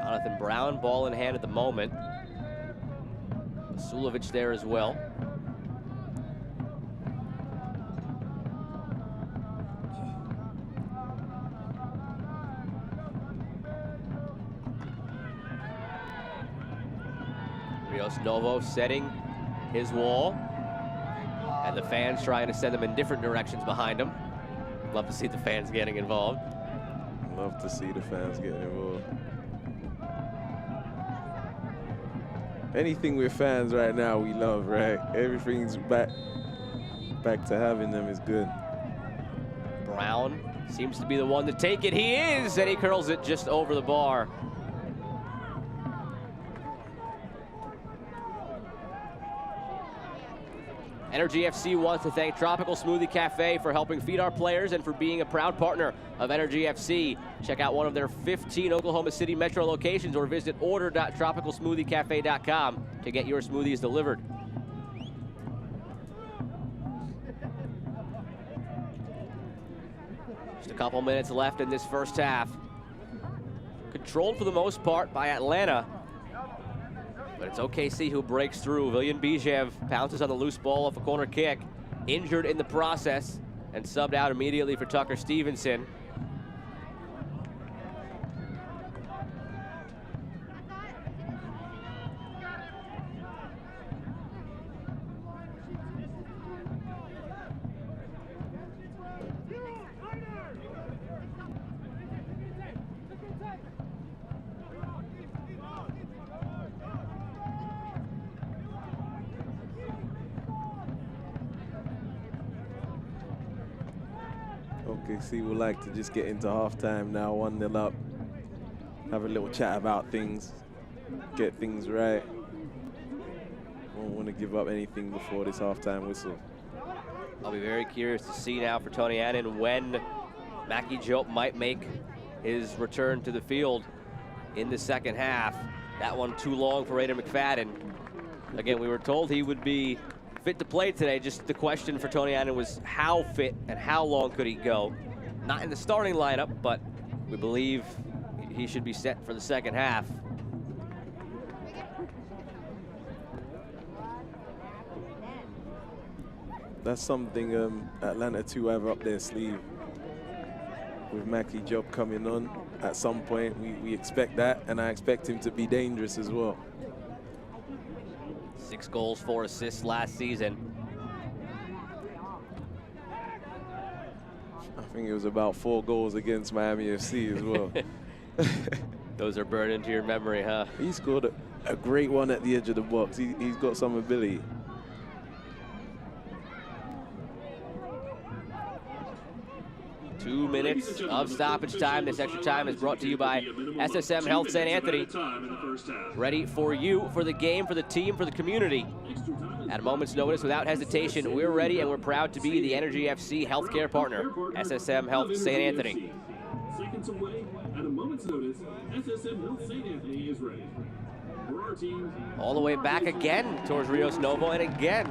Jonathan Brown, ball in hand at the moment. Sulovic there as well. Rios Novo setting his wall, and the fans trying to send them in different directions behind him. Love to see the fans getting involved. Love to see the fans getting involved. Anything with fans right now we love, right? Everything's back to having them is good. Brown seems to be the one to take it. He is, and he curls it just over the bar. Energy FC wants to thank Tropical Smoothie Cafe for helping feed our players and for being a proud partner of Energy FC. Check out one of their 15 Oklahoma City metro locations or visit order.tropicalsmoothiecafe.com to get your smoothies delivered. Just a couple minutes left in this first half. Controlled for the most part by Atlanta. But it's OKC who breaks through. Viljan Bijev pounces on the loose ball off a corner kick. Injured in the process and subbed out immediately for Tucker Stevenson. OKC would like to just get into halftime now, 1-0 up. Have a little chat about things, get things right. Won't want to give up anything before this halftime whistle. I'll be very curious to see now for Tony Annan when Mackie Jope might make his return to the field in the second half. That one too long for Aidan McFadden. Again, we were told he would be fit to play today. Just the question for Tony Annan was how fit and how long could he go? Not in the starting lineup, but we believe he should be set for the second half. That's something Atlanta 2 have up their sleeve. With Mackie Jobe coming on at some point, we expect that, and I expect him to be dangerous as well. 6 goals, 4 assists last season. I think it was about 4 goals against Miami FC as well. Those are burned into your memory, huh? He scored a great one at the edge of the box. He's got some ability. Two minutes of stoppage time. This extra time is brought to you by SSM Health St. Anthony. Ready for you, for the game, for the team, for the community. At a moment's notice, without hesitation, we're ready and we're proud to be the Energy FC healthcare partner. SSM Health St. Anthony. Seconds away, at a moment's notice, SSM Health St. Anthony is ready. All the way back again towards Rios Novo, and again,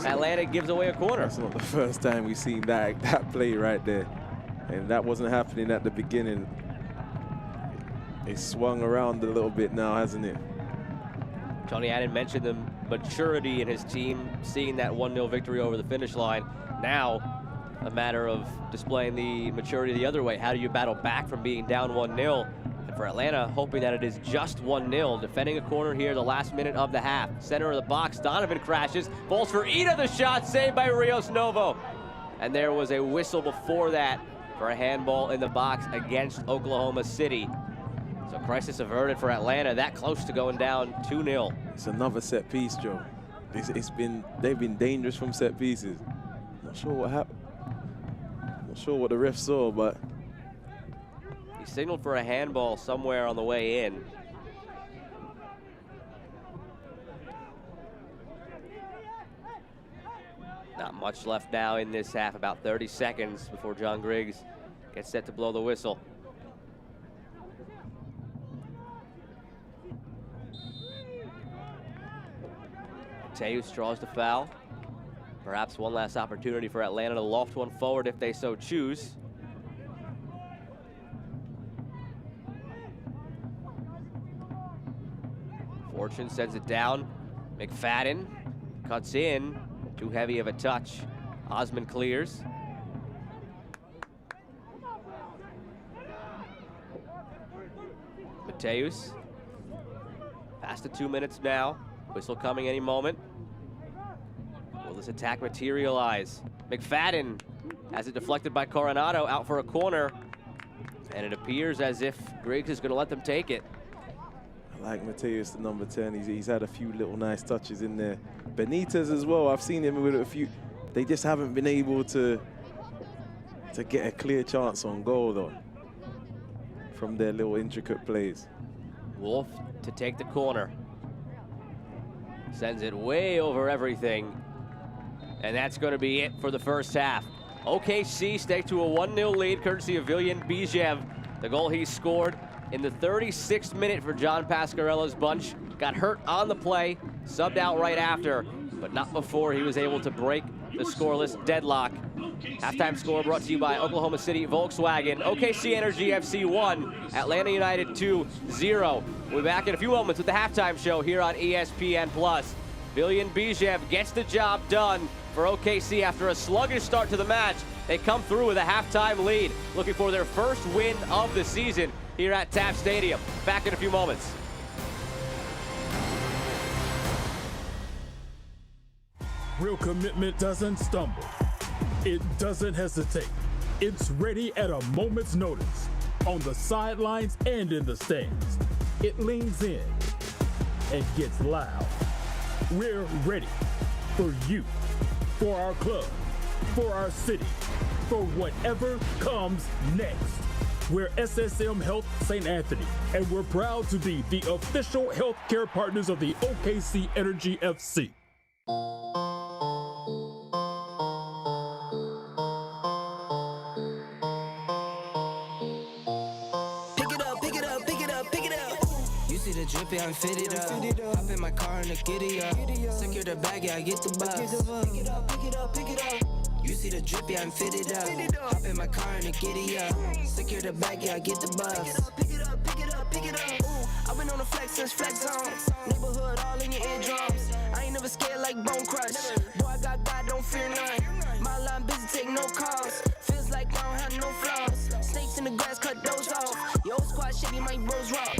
Atlanta gives away a corner. That's not the first time we've seen that play right there. And that wasn't happening at the beginning. It swung around a little bit now, hasn't it? Tony Annan mentioned the maturity in his team, seeing that 1-0 victory over the finish line. Now, a matter of displaying the maturity the other way. How do you battle back from being down 1-0? And for Atlanta, hoping that it is just 1-0. Defending a corner here, the last minute of the half. Center of the box, Donovan crashes. Falls for Ida, the shot saved by Rios Novo. And there was a whistle before that for a handball in the box against Oklahoma City. So crisis averted for Atlanta, that close to going down 2-0. It's another set piece, Joe. They've been dangerous from set pieces. Not sure what happened. Not sure what the ref saw, but he signaled for a handball somewhere on the way in. Not much left now in this half, about 30 seconds before John Griggs gets set to blow the whistle. Mateus draws the foul. Perhaps one last opportunity for Atlanta to loft one forward if they so choose. Fortune sends it down. McFadden cuts in. Too heavy of a touch. Osman clears. Mateus. Past the 2 minutes now. Whistle coming any moment. Will this attack materialize? McFadden has it deflected by Coronado, out for a corner. And it appears as if Griggs is going to let them take it. I like Mateus, the number 10. He's had a few little nice touches in there. Benitez as well. I've seen him with a few. They just haven't been able to get a clear chance on goal, though, from their little intricate plays. Wolf to take the corner. Sends it way over everything. And that's going to be it for the first half. OKC stay to a 1-0 lead, courtesy of Viljan Bijev. The goal he scored in the 36th minute for John Pasquarella's bunch. Got hurt on the play, subbed out right after, but not before he was able to break the scoreless deadlock. Halftime score brought to you by Oklahoma City Volkswagen. OKC Energy FC 1, Atlanta United 2-0. We'll be back in a few moments with the halftime show here on ESPN+. Viljan Bijev gets the job done for OKC after a sluggish start to the match. They come through with a halftime lead, looking for their first win of the season here at TAP Stadium. Back in a few moments. Real commitment doesn't stumble. It doesn't hesitate. It's ready at a moment's notice. On the sidelines and in the stands. It leans in and gets loud. We're ready for you, for our club, for our city, for whatever comes next. We're SSM Health St. Anthony, and we're proud to be the official healthcare partners of the OKC Energy FC. Drippy, I'm fitted up. Hop in my car and a giddy up. Secure the bag, yeah, I get the bus. Pick it up, pick it up, pick it up. You see the drippy, I'm fitted up. Hop in my car and a giddy up. Secure the bag, yeah, I get the bus. Pick it up, pick it up, pick it up. Ooh, I've been on the flex since flex zone. Neighborhood all in your eardrums. I ain't never scared like Bone Crush. Boy, I got God, don't fear none. My line busy, take no calls. Feels like I don't have no flaws. Snakes in the grass, cut those off. Your old squad shitty, my bros rock.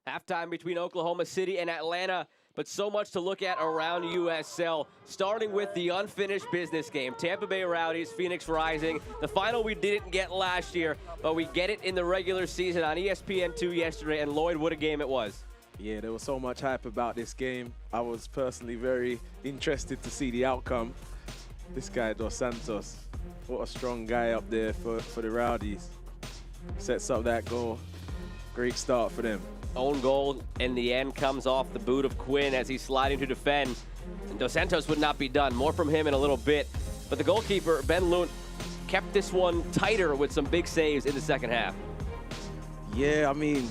Halftime between Oklahoma City and Atlanta, but so much to look at around USL, starting with the unfinished business game. Tampa Bay Rowdies, Phoenix Rising, the final we didn't get last year, but we get it in the regular season on ESPN2 yesterday, and Lloyd, what a game it was. Yeah, there was so much hype about this game. I was personally very interested to see the outcome. This guy, Dos Santos, what a strong guy up there for the Rowdies. Sets up that goal. Great start for them. Own goal in the end comes off the boot of Quinn as he's sliding to defend. And Dos Santos would not be done. More from him in a little bit. But the goalkeeper, Ben Lunt, kept this one tighter with some big saves in the second half. Yeah, I mean,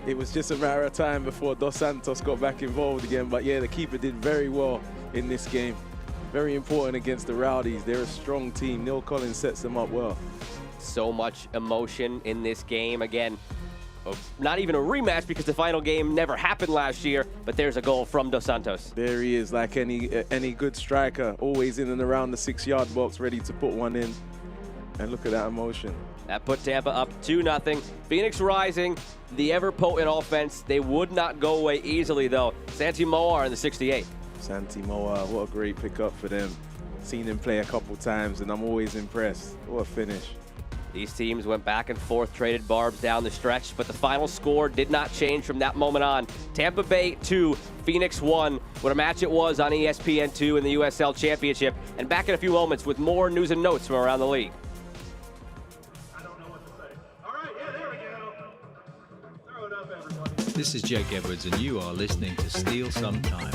it was just a matter of time before Dos Santos got back involved again. But yeah, the keeper did very well in this game. Very important against the Rowdies. They're a strong team. Neil Collins sets them up well. So much emotion in this game. Again, not even a rematch because the final game never happened last year, but there's a goal from Dos Santos. There he is, like any good striker, always in and around the 6-yard box, ready to put one in. And look at that emotion. That put Tampa up 2-0. Phoenix Rising, the ever-potent offense. They would not go away easily, though. Santi Moar in the 68th. Santi Moar, what a great pickup for them. Seen him play a couple times, and I'm always impressed. What a finish. These teams went back and forth, traded barbs down the stretch, but the final score did not change from that moment on. Tampa Bay 2, Phoenix 1. What a match it was on ESPN2 in the USL Championship. And back in a few moments with more news and notes from around the league. I don't know what to say. All right, yeah, there we go. Throw it up, everybody. This is Jake Edwards, and you are listening to Steal Some Time.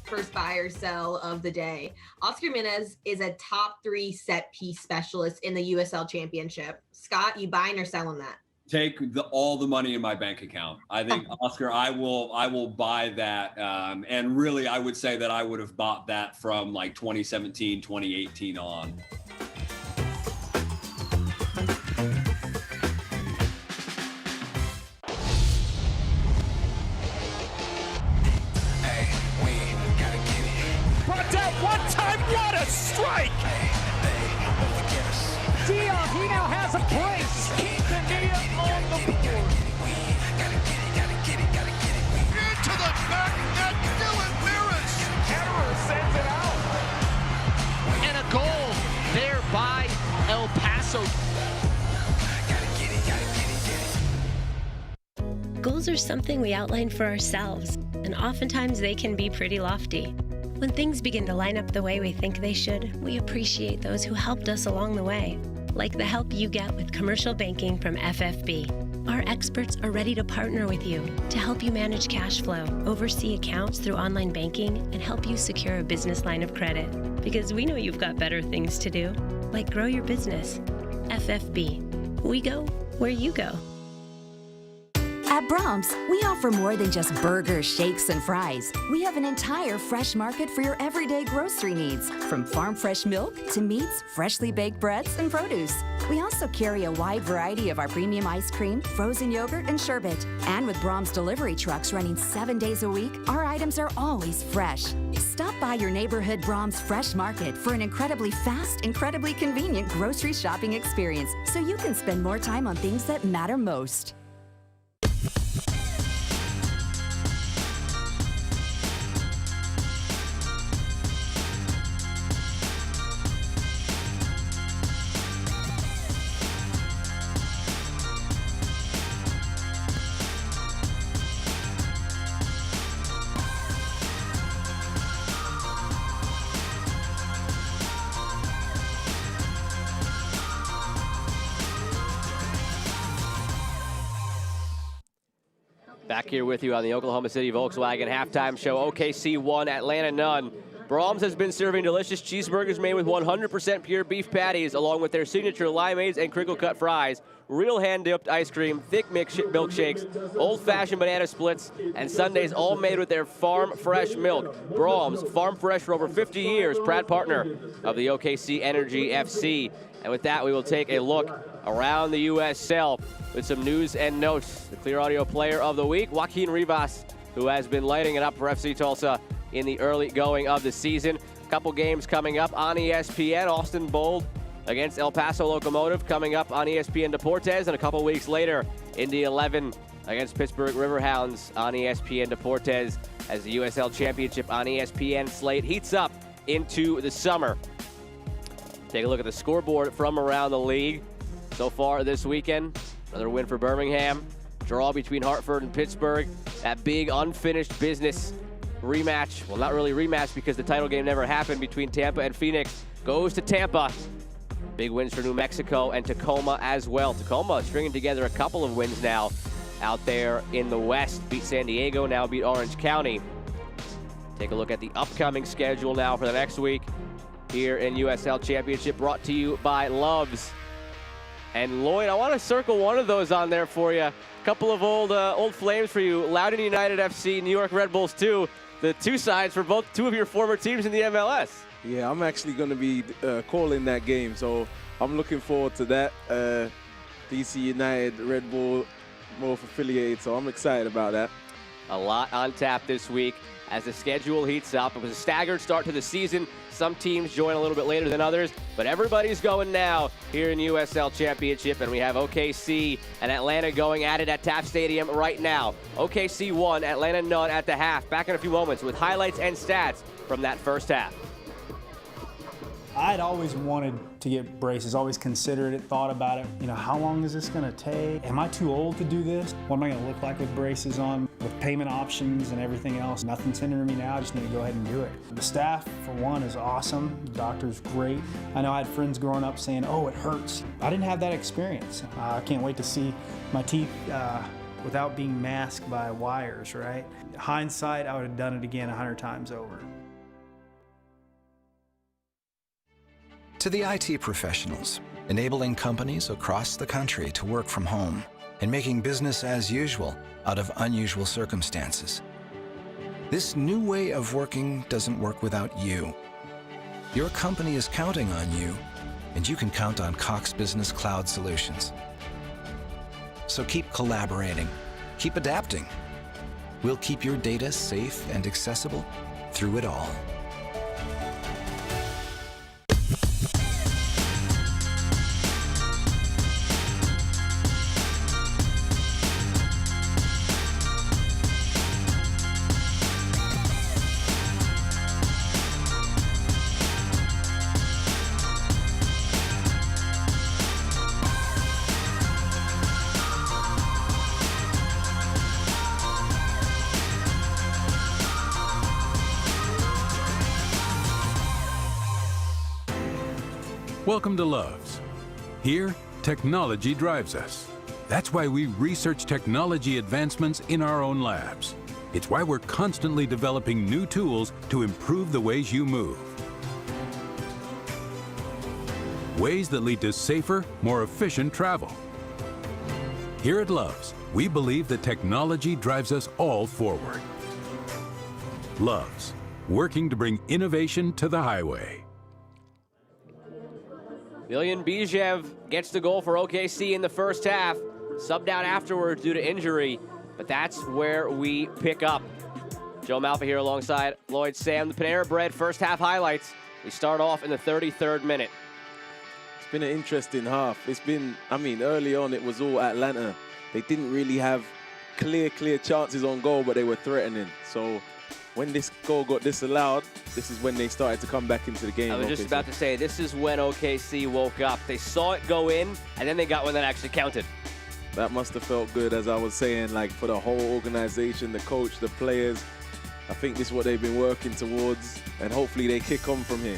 First buy or sell of the day. Oscar Jimenez is a top 3 set piece specialist in the USL Championship. Scott, you buying or selling that? Take all the money in my bank account. I think Oscar, I will buy that. And really, I would say that I would have bought that from like 2017, 2018 on. One time, what a strike! Dion, he now has a brace. Bonilla on the board. Into the back net, Dylan Mirris. Ketterer sends it out. And a goal there by El Paso. Goals are something we outline for ourselves, and oftentimes they can be pretty lofty. When things begin to line up the way we think they should, we appreciate those who helped us along the way, like the help you get with commercial banking from FFB. Our experts are ready to partner with you to help you manage cash flow, oversee accounts through online banking, and help you secure a business line of credit. Because we know you've got better things to do, like grow your business. FFB. We go where you go. At Brahms, we offer more than just burgers, shakes, and fries. We have an entire fresh market for your everyday grocery needs, from farm fresh milk to meats, freshly baked breads, and produce. We also carry a wide variety of our premium ice cream, frozen yogurt, and sherbet. And with Brahms delivery trucks running 7 days a week, our items are always fresh. Stop by your neighborhood Brahms Fresh Market for an incredibly fast, incredibly convenient grocery shopping experience, so you can spend more time on things that matter most. Back here with you on the Oklahoma City Volkswagen halftime show. OKC 1, Atlanta none. Brahms has been serving delicious cheeseburgers made with 100% pure beef patties, along with their signature limeades and crinkle-cut fries, real hand-dipped ice cream, thick milkshakes, old-fashioned banana splits, and sundaes, all made with their farm fresh milk. Brahms, farm fresh for over 50 years, proud partner of the OKC Energy FC. And with that, we will take a look around the USL with some news and notes. The Clear Audio Player of the Week, Joaquin Rivas, who has been lighting it up for FC Tulsa in the early going of the season. A couple games coming up on ESPN. Austin Bold against El Paso Locomotive coming up on ESPN Deportes. And a couple weeks later, Indy 11 against Pittsburgh Riverhounds on ESPN Deportes as the USL Championship on ESPN slate heats up into the summer. Take a look at the scoreboard from around the league. So far this weekend, another win for Birmingham. Draw between Hartford and Pittsburgh. That big unfinished business rematch. Well, not really rematch because the title game never happened between Tampa and Phoenix. Goes to Tampa. Big wins for New Mexico and Tacoma as well. Tacoma stringing together a couple of wins now out there in the West. Beat San Diego, now beat Orange County. Take a look at the upcoming schedule now for the next week here in USL Championship, brought to you by Love's. And Lloyd, I want to circle one of those on there for you. A couple of old flames for you. Loudoun United FC, New York Red Bulls 2. The two sides for both two of your former teams in the MLS. Yeah, I'm actually going to be calling that game, so I'm looking forward to that. DC United, Red Bull, both affiliated, so I'm excited about that. A lot on tap this week as the schedule heats up. It was a staggered start to the season. Some teams join a little bit later than others, but everybody's going now here in USL Championship, and we have OKC and Atlanta going at it at Taft Stadium right now. OKC 1, Atlanta none at the half. Back in a few moments with highlights and stats from that first half. I'd always wanted to get braces, always considered it, thought about it. You know, how long is this gonna take? Am I too old to do this? What am I gonna look like with braces on? With payment options and everything else, nothing's hindering me now, I just need to go ahead and do it. The staff, for one, is awesome. The doctor's great. I know I had friends growing up saying, oh, it hurts. I didn't have that experience. I can't wait to see my teeth without being masked by wires, right? Hindsight, I would have done it again 100 times over. To the IT professionals, enabling companies across the country to work from home and making business as usual out of unusual circumstances. This new way of working doesn't work without you. Your company is counting on you, and you can count on Cox Business Cloud Solutions. So keep collaborating, keep adapting. We'll keep your data safe and accessible through it all. Welcome to Love's. Here, technology drives us. That's why we research technology advancements in our own labs. It's why we're constantly developing new tools to improve the ways you move. Ways that lead to safer, more efficient travel. Here at Love's, we believe that technology drives us all forward. Love's, working to bring innovation to the highway. Miljan Bijev gets the goal for OKC in the first half. Subbed out afterwards due to injury, but that's where we pick up. Joe Malfa here alongside Lloyd Sam. The Panera Bread first half highlights. We start off in the 33rd minute. It's been an interesting half. It's been, I mean, early on it was all Atlanta. They didn't really have clear chances on goal, but they were threatening. So when this goal got disallowed, this is when they started to come back into the game. I was just about to say, this is when OKC woke up. They saw it go in, and then they got one that actually counted. That must have felt good, as I was saying, like for the whole organization, the coach, the players. I think this is what they've been working towards, and hopefully they kick on from here.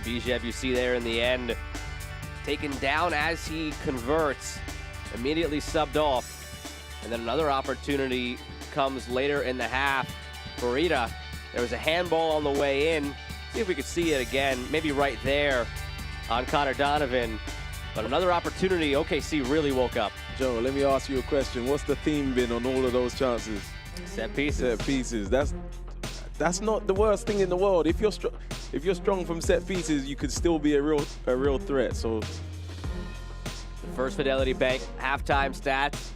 Bijev, you see there in the end, taken down as he converts, immediately subbed off. And then another opportunity comes later in the half. Burita, there was a handball on the way in. See if we could see it again, maybe right there on Connor Donovan. But another opportunity, OKC really woke up. Joe, let me ask you a question. What's the theme been on all of those chances? Set pieces. Set pieces. That's not the worst thing in the world. If you're strong from set pieces, you could still be a real threat. So, the First Fidelity Bank halftime stats.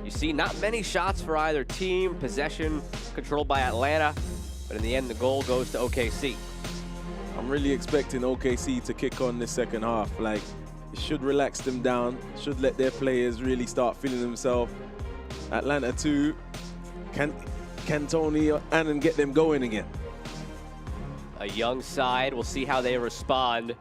You see not many shots for either team. Possession controlled by Atlanta, but in the end, the goal goes to OKC. I'm really expecting OKC to kick on this second half. Like, it should relax them down. Should let their players really start feeling themselves. Atlanta too. Can Tony Annan get them going again? A young side. We'll see how they respond.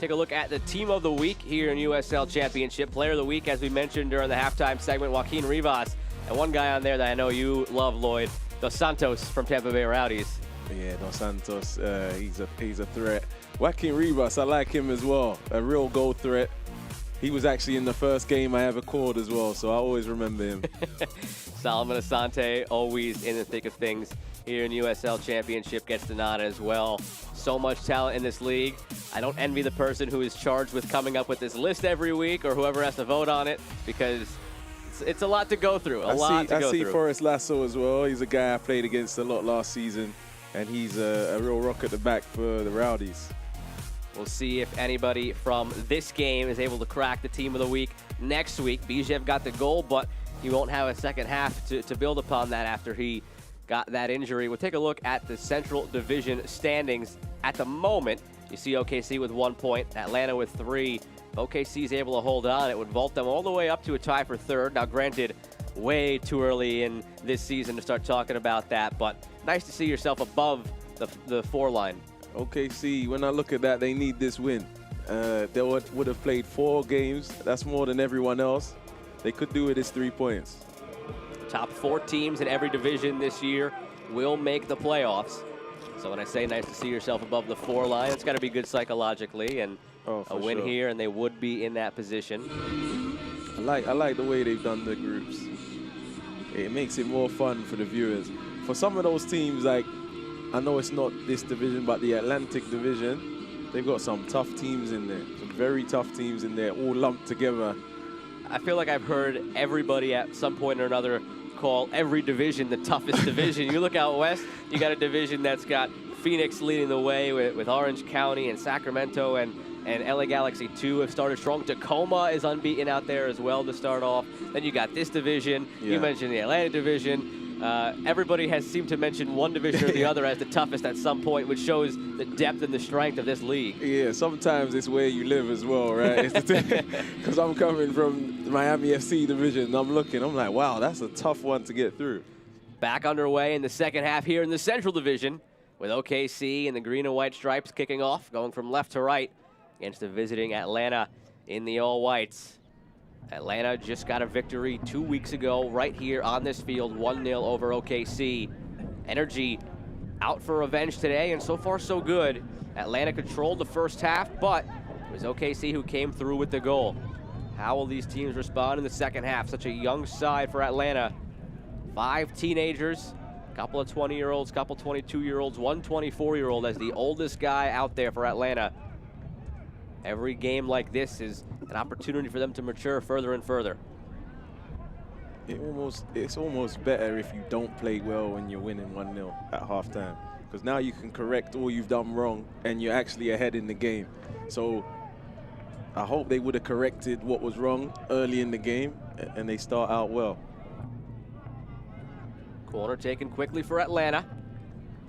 Take a look at the team of the week here in USL Championship. Player of the week, as we mentioned during the halftime segment, Joaquin Rivas. And one guy on there that I know you love, Lloyd, Dos Santos from Tampa Bay Rowdies. Yeah, Dos Santos, he's a threat. Joaquin Rivas, I like him as well. A real goal threat. He was actually in the first game I ever called as well, so I always remember him. Solomon Asante, always in the thick of things here in USL Championship, gets the nod as well. So much talent in this league. I don't envy the person who is charged with coming up with this list every week or whoever has to vote on it, because it's a lot to go through, I see Forrest Lasso as well. He's a guy I played against a lot last season, and he's a real rock at the back for the Rowdies. We'll see if anybody from this game is able to crack the team of the week next week. Bijev got the goal, but he won't have a second half to build upon that after he got that injury. We'll take a look at the Central Division standings. At the moment, you see OKC with 1 point, Atlanta with 3. If OKC is able to hold on, it would vault them all the way up to a tie for third. Now, granted, way too early in this season to start talking about that, but nice to see yourself above the 4 line. OKC, when I look at that, they need this win. They would have played 4 games. That's more than everyone else. They could do it as 3 points. Top 4 teams in every division this year will make the playoffs. So when I say nice to see yourself above the 4 line, it's got to be good psychologically, and a win here, and they would be in that position. I like the way they've done the groups. It makes it more fun for the viewers. For some of those teams, like, I know it's not this division, but the Atlantic division, they've got some tough teams in there. Some very tough teams in there, all lumped together. I feel like I've heard everybody at some point or another call every division the toughest division. You look out west, you got a division that's got Phoenix leading the way with Orange County and Sacramento, and LA Galaxy 2 have started strong. Tacoma is unbeaten out there as well to start off. Then you got this division. Yeah. You mentioned the Atlantic division. Everybody has seemed to mention one division or the other as the toughest at some point, which shows the depth and the strength of this league. Yeah, sometimes it's where you live as well, right? Because I'm coming from the Miami FC division, and I'm like, wow, that's a tough one to get through. Back underway in the second half here in the Central Division, with OKC and the green and white stripes kicking off, going from left to right against the visiting Atlanta in the all-whites. Atlanta just got a victory 2 weeks ago right here on this field, 1-0 over OKC. Energy out for revenge today, and so far so good. Atlanta controlled the first half, but it was OKC who came through with the goal. How will these teams respond in the second half? Such a young side for Atlanta. 5 teenagers, a couple of 20-year-olds, a couple 22-year-olds, one 24-year-old as the oldest guy out there for Atlanta. Every game like this is an opportunity for them to mature further and further. It's almost better if you don't play well when you're winning 1-0 at halftime, because now you can correct all you've done wrong and you're actually ahead in the game. So I hope they would have corrected what was wrong early in the game and they start out well. Corner taken quickly for Atlanta.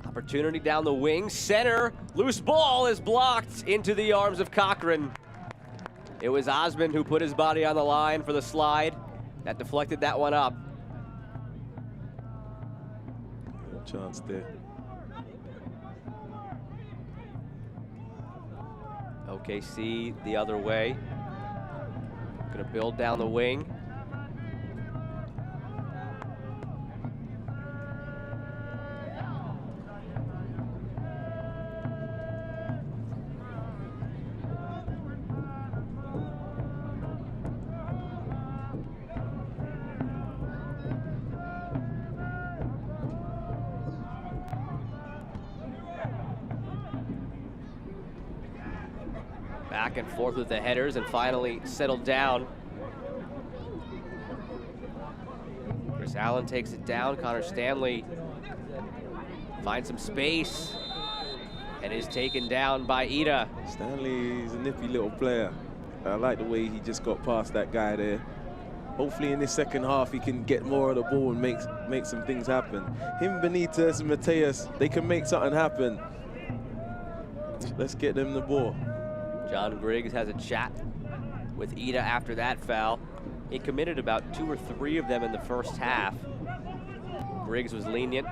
Opportunity down the wing. Center, loose ball is blocked into the arms of Cochran. It was Osmond who put his body on the line for the slide. That deflected that one up. No chance there. OKC the other way. Gonna build down the wing. Back and forth with the headers and finally settled down. Chris Allen takes it down. Connor Stanley finds some space and is taken down by Ida. Stanley's a nippy little player. I like the way he just got past that guy there. Hopefully in this second half he can get more of the ball and make some things happen. Him, Benitez, and Mateus, they can make something happen. Let's get them the ball. John Griggs has a chat with Ida after that foul. He committed about 2 or 3 of them in the first half. Griggs was lenient.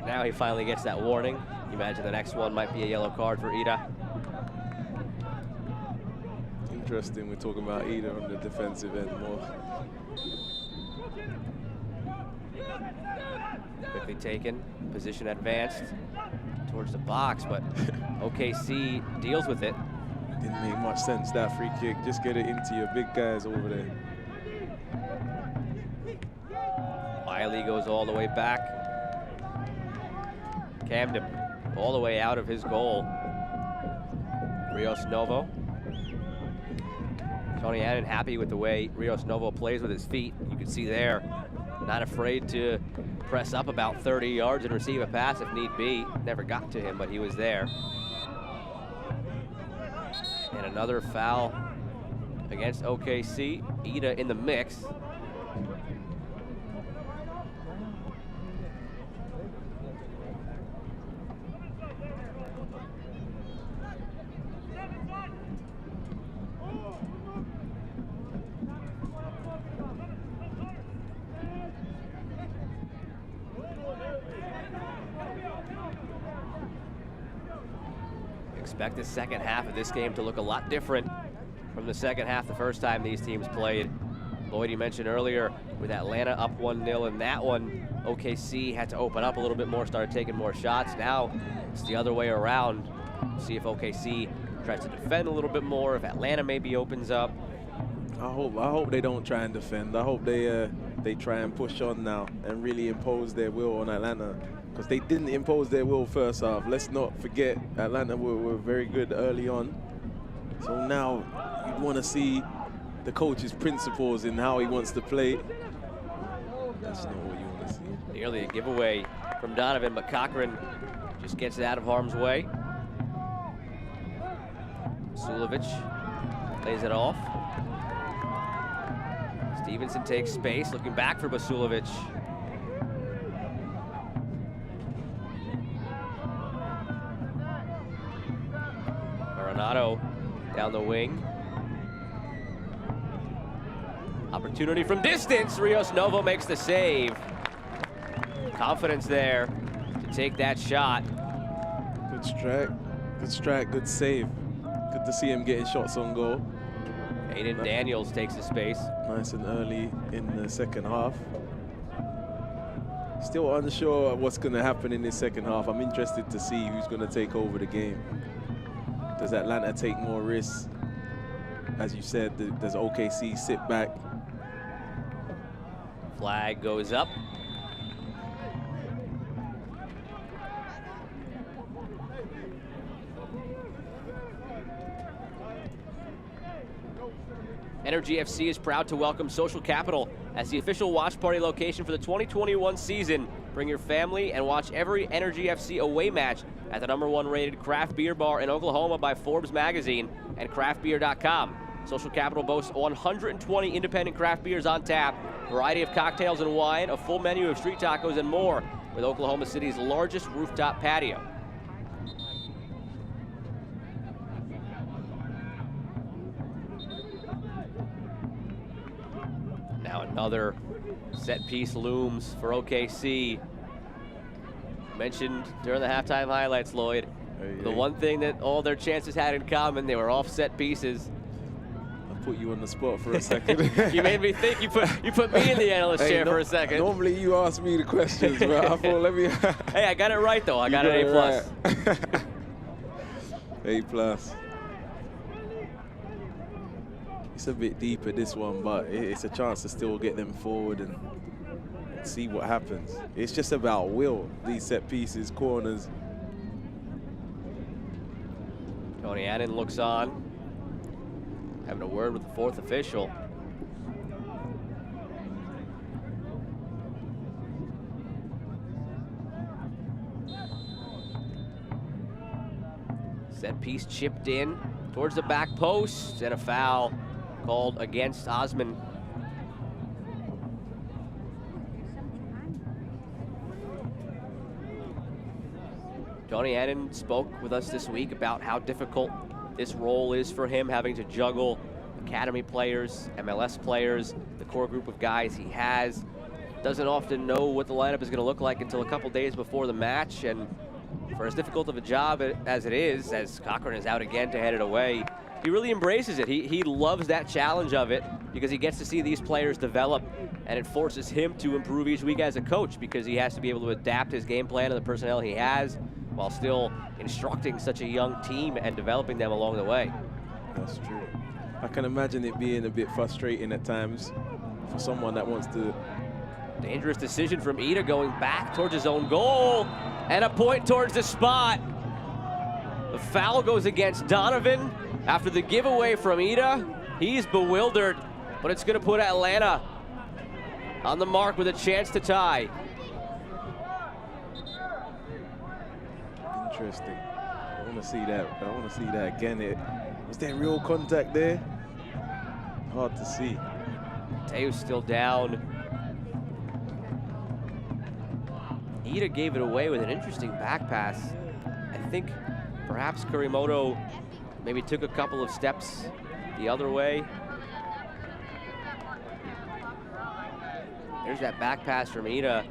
Now he finally gets that warning. You imagine the next one might be a yellow card for Ida. Interesting, we're talking about Ida on the defensive end more. Quickly taken, position advanced towards the box, but OKC deals with it. Didn't make much sense, that free kick. Just get it into your big guys over there. Wiley goes all the way back. Camden all the way out of his goal. Rios Novo. Tony Annan happy with the way Rios Novo plays with his feet. You can see there, not afraid to press up about 30 yards and receive a pass if need be. Never got to him, but he was there. And another foul against OKC. Ida in the mix. Expect the second half of this game to look a lot different from the second half the first time these teams played. Lloyd, you mentioned earlier, with Atlanta up 1-0 in that one, OKC had to open up a little bit more, started taking more shots. Now it's the other way around. See if OKC tries to defend a little bit more, if Atlanta maybe opens up. I hope they don't try and defend. I hope they try and push on now and really impose their will on Atlanta, because they didn't impose their will first half. Let's not forget, Atlanta were very good early on. So now you want to see the coach's principles in how he wants to play. That's not what you want to see. Nearly a giveaway from Donovan, but Cochran just gets it out of harm's way. Sulovic lays it off. Stevenson takes space, looking back for Basulovic. Coronado down the wing. Opportunity from distance. Rios Novo makes the save. Confidence there to take that shot. Good strike, good save. Good to see him getting shots on goal. Aiden Daniels takes the space. Nice and early in the second half. Still unsure what's going to happen in this second half. I'm interested to see who's going to take over the game. Does Atlanta take more risks? as you said, does OKC sit back? Flag goes up. Energy FC is proud to welcome Social Capital as the official watch party location for the 2021 season. Bring your family and watch every Energy FC away match at the #1 rated craft beer bar in Oklahoma by Forbes magazine and craftbeer.com. Social Capital boasts 120 independent craft beers on tap, variety of cocktails and wine, a full menu of street tacos and more, with Oklahoma City's largest rooftop patio. Now another set piece looms for OKC. Mentioned during the halftime highlights, Lloyd, the one thing that all their chances had in common, they were off set pieces. I put you on the spot for a second. You made me think. You put me in the analyst chair for a second. Normally you ask me the questions, but I thought let me. Hey, I got it right though. I got an A+. A+. It's a bit deeper, this one, but it's a chance to still get them forward and see what happens. It's just about will, these set pieces, corners. Tony Adden looks on, having a word with the fourth official. Set piece chipped in towards the back post, and a foul called against Osman. Tony Adden spoke with us this week about how difficult this role is for him, having to juggle academy players, MLS players, the core group of guys he has. Doesn't often know what the lineup is going to look like until a couple days before the match, and for as difficult of a job as it is, as Cochran is out again to head it away, he really embraces it. He loves that challenge of it because he gets to see these players develop, and it forces him to improve each week as a coach because he has to be able to adapt his game plan to the personnel he has while still instructing such a young team and developing them along the way. That's true. I can imagine it being a bit frustrating at times for someone that wants to. Dangerous decision from Ida, going back towards his own goal, and a point towards the spot. The foul goes against Donovan after the giveaway from Ida. He's bewildered, but it's going to put Atlanta on the mark with a chance to tie. Interesting. I want to see that. I want to see that again. Was there real contact there? Hard to see. Mateus still down. Ida gave it away with an interesting back pass. I think perhaps Kurimoto maybe took a couple of steps the other way. There's that back pass from Ida.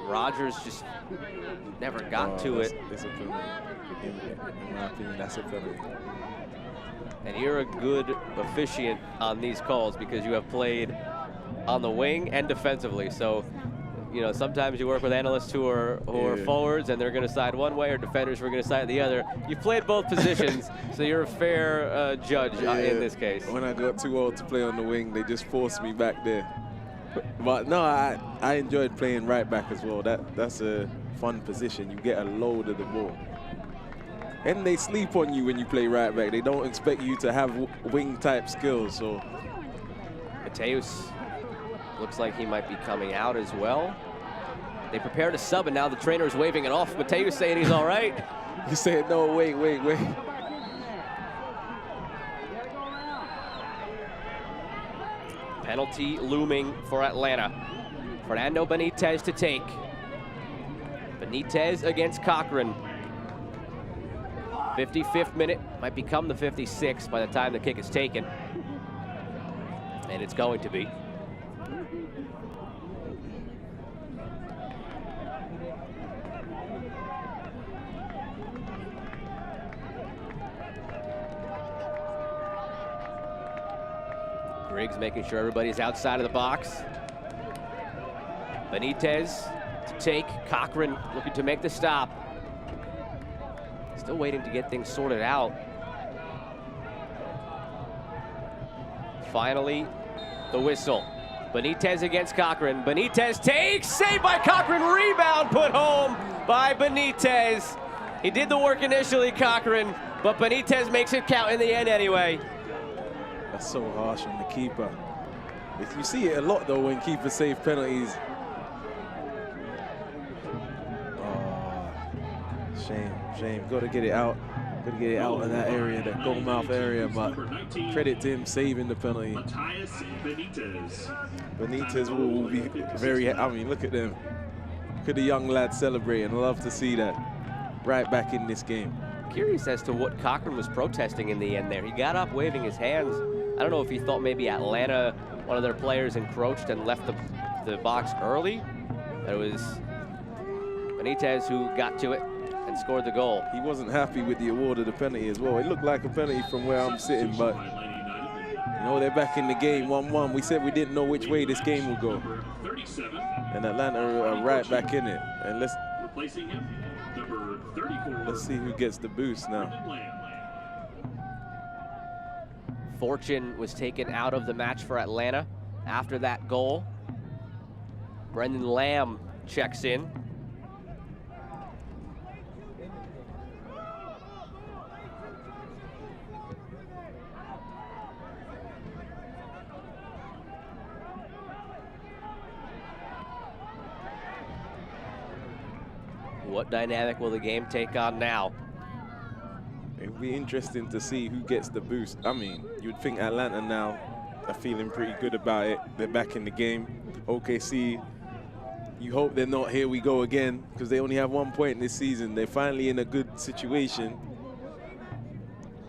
Rogers just never got to it. That's a penalty. In my opinion, that's a penalty. And you're a good officiant on these calls because you have played on the wing and defensively. So, you know, sometimes you work with analysts who are forwards and they're going to side one way, or defenders who are going to side the other. You've played both positions, so you're a fair judge in this case. When I got too old to play on the wing, they just forced me back there. But no, I enjoyed playing right back as well. That's a fun position. You get a load of the ball. And they sleep on you when you play right back. They don't expect you to have wing type skills. So Mateus looks like he might be coming out as well. They prepared a sub, and now the trainer is waving it off. Mateus saying he's all right. He said, no, wait. Penalty looming for Atlanta. Fernando Benitez to take. Benitez against Cochran. 55th minute, might become the 56th by the time the kick is taken. And it's going to be. Griggs making sure everybody's outside of the box. Benitez to take. Cochran looking to make the stop. Still waiting to get things sorted out. finally, the whistle. Benitez against Cochran. Benitez takes, saved by Cochran, rebound put home by Benitez. He did the work initially, Cochran, but Benitez makes it count in the end anyway. That's so harsh on the keeper. You see it a lot though when keepers save penalties. Oh, shame. Got to get it out. Got to get it out of that area, that goal mouth area. But credit to him saving the penalty. Benitez will be very. I mean, look at them. Look at the young lads celebrating. I love to see that. Right back in this game. Curious as to what Cochran was protesting in the end there. He got up waving his hands. I don't know if he thought maybe Atlanta, one of their players, encroached and left the box early. It was Benitez who got to it and scored the goal. He wasn't happy with the award of the penalty as well. It looked like a penalty from where I'm sitting, but you know, they're back in the game, 1-1. We said we didn't know which way this game would go. And Atlanta are right back in it. And let's see who gets the boost now. Fortune was taken out of the match for Atlanta after that goal. Brendan Lamb checks in. What dynamic will the game take on now? It'll be interesting to see who gets the boost. I mean, you'd think Atlanta now are feeling pretty good about it. They're back in the game. OKC, you hope they're not here we go again, because they only have 1 point this season. They're finally in a good situation.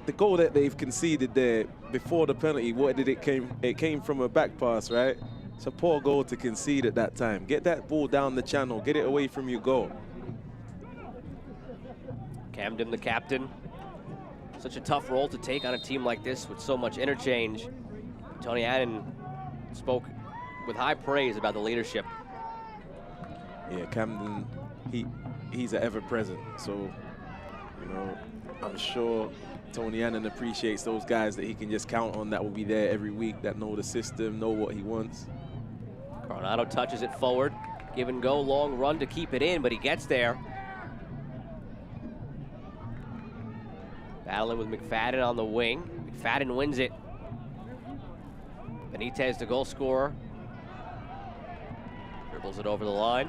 The goal that they've conceded there before the penalty, what did it came? It came from a back pass, right? It's a poor goal to concede at that time. Get that ball down the channel. Get it away from your goal. Camden, the captain. Such a tough role to take on a team like this with so much interchange. Tony Allen spoke with high praise about the leadership. Yeah, Camden, he's an ever-present. So, you know, I'm sure Tony Allen appreciates those guys that he can just count on, that will be there every week, that know the system, know what he wants. Coronado touches it forward. Give and go, long run to keep it in, but he gets there. Battling with McFadden on the wing. McFadden wins it. Benitez, the goal scorer. Dribbles it over the line.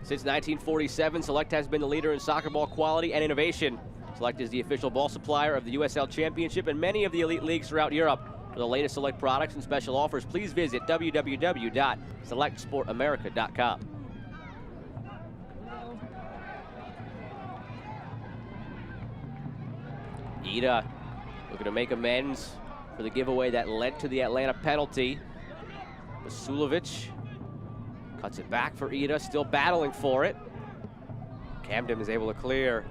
Since 1947, Select has been the leader in soccer ball quality and innovation. Select is the official ball supplier of the USL Championship and many of the elite leagues throughout Europe. For the latest Select products and special offers, please visit www.selectsportamerica.com. Ida looking to make amends for the giveaway that led to the Atlanta penalty. Vasilovic cuts it back for Ida, still battling for it. Camden is able to clear.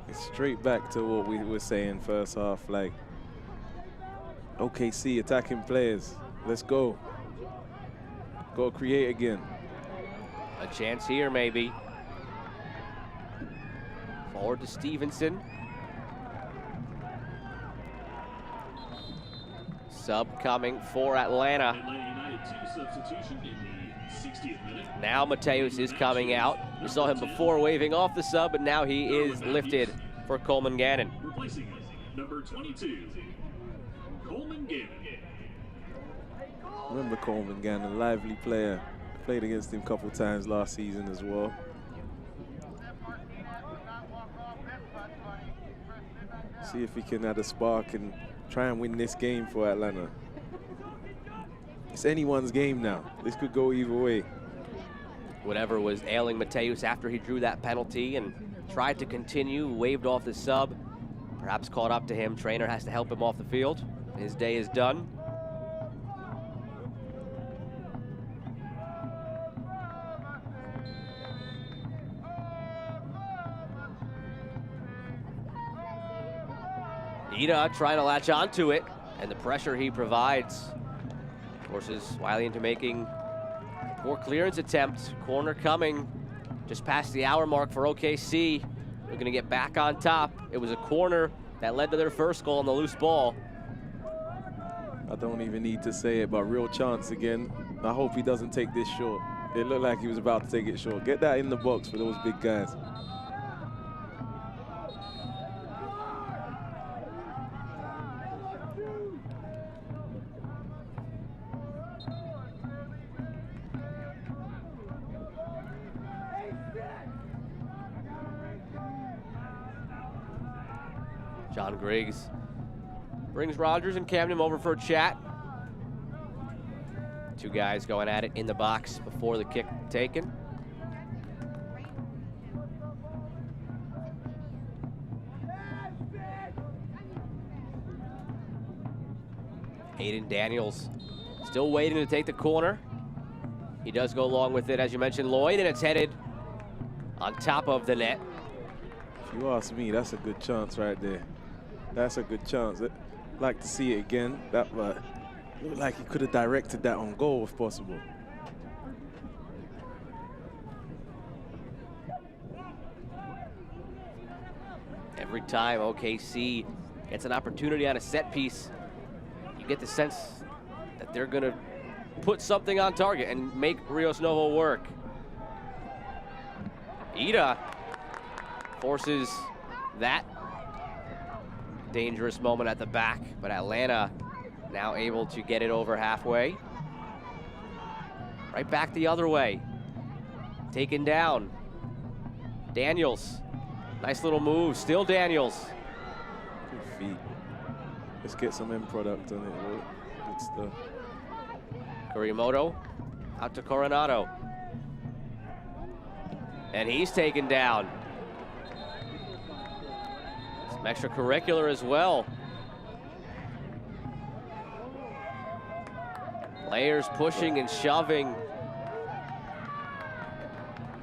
It's straight back to what we were saying first half, like OKC attacking players. Let's go. Go create again. A chance here maybe. Forward to Stevenson. Sub coming for Atlanta. Now Mateus is coming out. We saw him before waving off the sub, but now he is lifted for Coleman Gannon. Replacing number 22, Coleman Gannon. Remember Coleman Gannon, lively player. Played against him a couple times last season as well. See if he can add a spark and try and win this game for Atlanta. It's anyone's game now. This could go either way. Whatever was ailing Mateus after he drew that penalty and tried to continue, waved off the sub, perhaps caught up to him. Trainer has to help him off the field. His day is done. Ida trying to latch onto it, and the pressure he provides forces Wiley into making a poor clearance attempt. Corner coming just past the hour mark for OKC. They're going to get back on top. It was a corner that led to their first goal on the loose ball. I don't even need to say it, but real chance again. I hope he doesn't take this short. It looked like he was about to take it short. Get that in the box for those big guys. John Griggs brings Rogers and Camden over for a chat. Two guys going at it in the box before the kick taken. Aiden Daniels still waiting to take the corner. He does go along with it, as you mentioned, Lloyd, and it's headed on top of the net. If you ask me, that's a good chance right there. That's a good chance. I'd like to see it again. That looked like he could have directed that on goal if possible. Every time OKC gets an opportunity on a set piece, you get the sense that they're going to put something on target and make Rios Novo work. Ida forces that dangerous moment at the back, but Atlanta now able to get it over halfway. Right back the other way. Taken down. Daniels. Nice little move. Still Daniels. Good feet. Let's get some end product on it. Good stuff. Kurimoto out to Coronado. And he's taken down. Some extracurricular as well. Players pushing and shoving.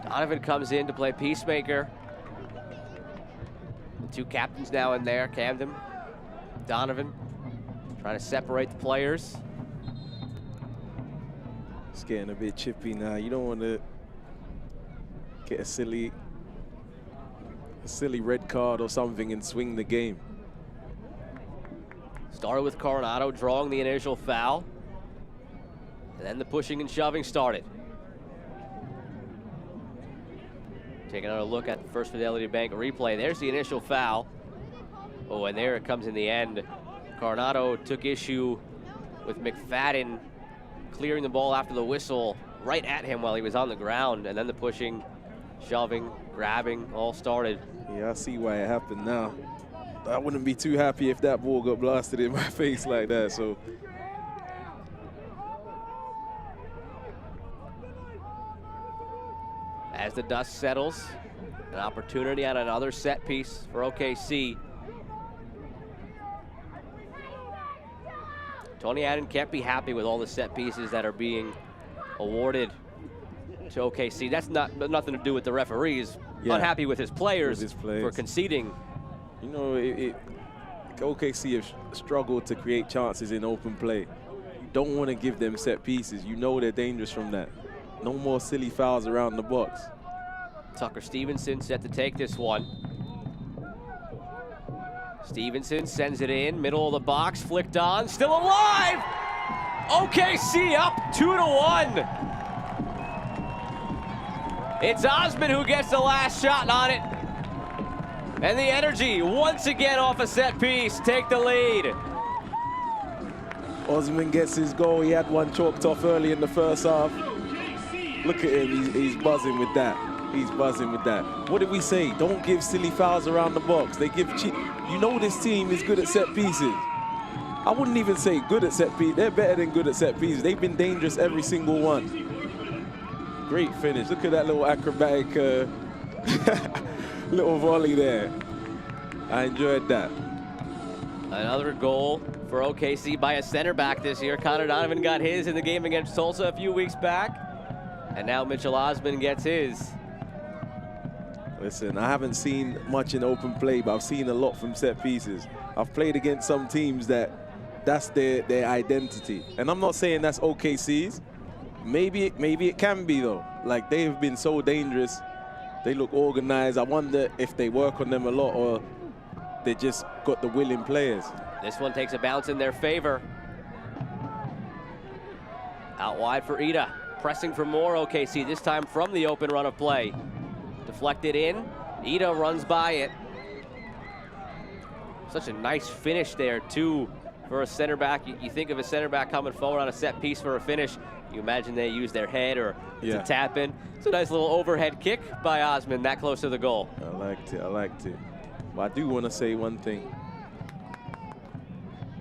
Donovan comes in to play peacemaker. The two captains now in there, Camden, Donovan, trying to separate the players. It's getting a bit chippy now. You don't want to get a silly red card or something and swing the game. Started with Coronado drawing the initial foul. And then the pushing and shoving started. Take another look at the First Fidelity Bank replay. There's the initial foul. Oh, and there it comes in the end. Coronado took issue with McFadden clearing the ball after the whistle right at him while he was on the ground. And then the pushing, shoving, grabbing all started. Yeah, I see why it happened now. I wouldn't be too happy if that ball got blasted in my face like that, so. As the dust settles, an opportunity on another set piece for OKC. Tony Adden can't be happy with all the set pieces that are being awarded to OKC. That's nothing to do with the referees. Yeah. Unhappy with his players for conceding. You know, OKC have struggled to create chances in open play. You don't want to give them set pieces. You know they're dangerous from that. No more silly fouls around the box. Tucker Stevenson set to take this one. Stevenson sends it in, middle of the box, flicked on, still alive! OKC up 2-1. It's Osman who gets the last shot on it. And the Energy, once again off a set piece, take the lead. Osman gets his goal. He had one chalked off early in the first half. Look at him, he's buzzing with that. He's buzzing with that. What did we say? Don't give silly fouls around the box. They give cheap. You know this team is good at set pieces. I wouldn't even say good at set pieces. They're better than good at set pieces. They've been dangerous every single one. Great finish. Look at that little acrobatic little volley there. I enjoyed that. Another goal for OKC by a center back this year. Connor Donovan got his in the game against Tulsa a few weeks back. And now Mitchell Osman gets his. Listen, I haven't seen much in open play, but I've seen a lot from set pieces. I've played against some teams that's their identity. And I'm not saying that's OKC's. Maybe it can be, though. Like, they have been so dangerous They look organized. I wonder if they work on them a lot or they just got the willing players. This one takes a bounce in their favor. Out wide for Ida. Pressing for more OKC, this time from the open run of play. Deflected in. Ida runs by it. Such a nice finish there, too, for a center back. You think of a center back coming forward on a set piece for a finish. You imagine they use their head or to tap in. It's a nice little overhead kick by Osman, that close to the goal. I liked it. I liked it. But I do want to say one thing.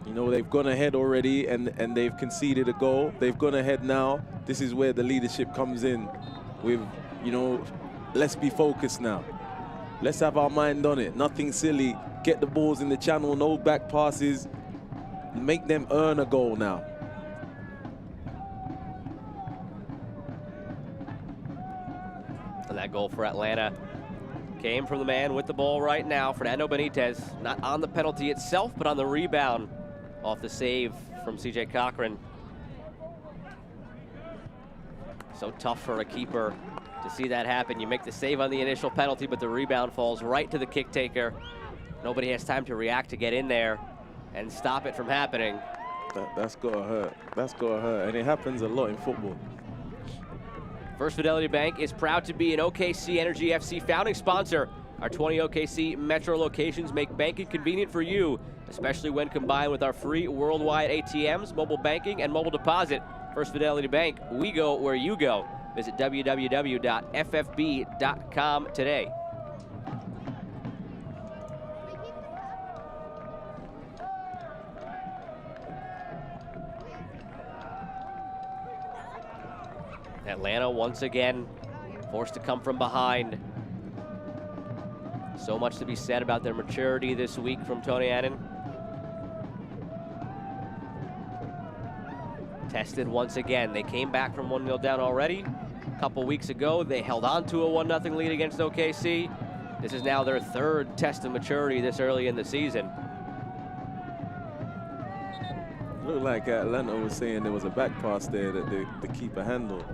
You know, they've gone ahead already and they've conceded a goal. They've gone ahead now. This is where the leadership comes in with, you know, let's be focused now. Let's have our mind on it. Nothing silly. Get the balls in the channel, no back passes. Make them earn a goal now. And that goal for Atlanta came from the man with the ball right now, Fernando Benitez. Not on the penalty itself, but on the rebound off the save from CJ Cochran. So tough for a keeper to see that happen. You make the save on the initial penalty, but the rebound falls right to the kick taker. Nobody has time to react to get in there and stop it from happening. That's gotta hurt. That's gotta hurt. And it happens a lot in football. First Fidelity Bank is proud to be an OKC Energy FC founding sponsor. Our 20 OKC Metro locations make banking convenient for you, especially when combined with our free worldwide ATMs, mobile banking, and mobile deposit. First Fidelity Bank, we go where you go. Visit www.ffb.com today. Atlanta once again forced to come from behind. So much to be said about their maturity this week from Tony Annan. Tested once again. They came back from 1-0 down already. A couple weeks ago, they held on to a 1-0 lead against OKC. This is now their third test of maturity this early in the season. Looked like Atlanta was saying there was a back pass there that the keeper handled.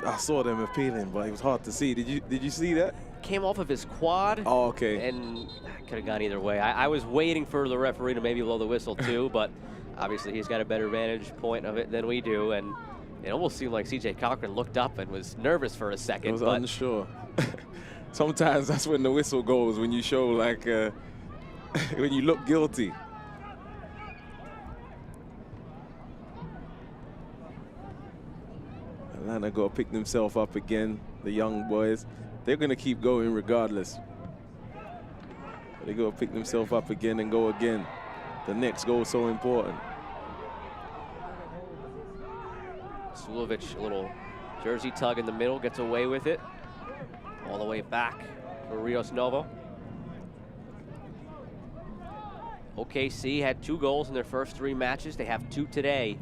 I saw them appealing, but it was hard to see. Did you see that? Came off of his quad. Oh, okay. And could have gone either way. I was waiting for the referee to maybe blow the whistle too, but obviously he's got a better vantage point of it than we do. And it almost seemed like CJ Cochran looked up and was nervous for a second. I was unsure. Sometimes that's when the whistle goes, when you show like, when you look guilty. Atlanta got to pick themselves up again, the young boys. They're going to keep going regardless. They got to pick themselves up again and go again. The next goal is so important. Sulovic, a little jersey tug in the middle, gets away with it. All the way back for Rios Novo. OKC had 2 goals in their first 3 matches. They have 2 today.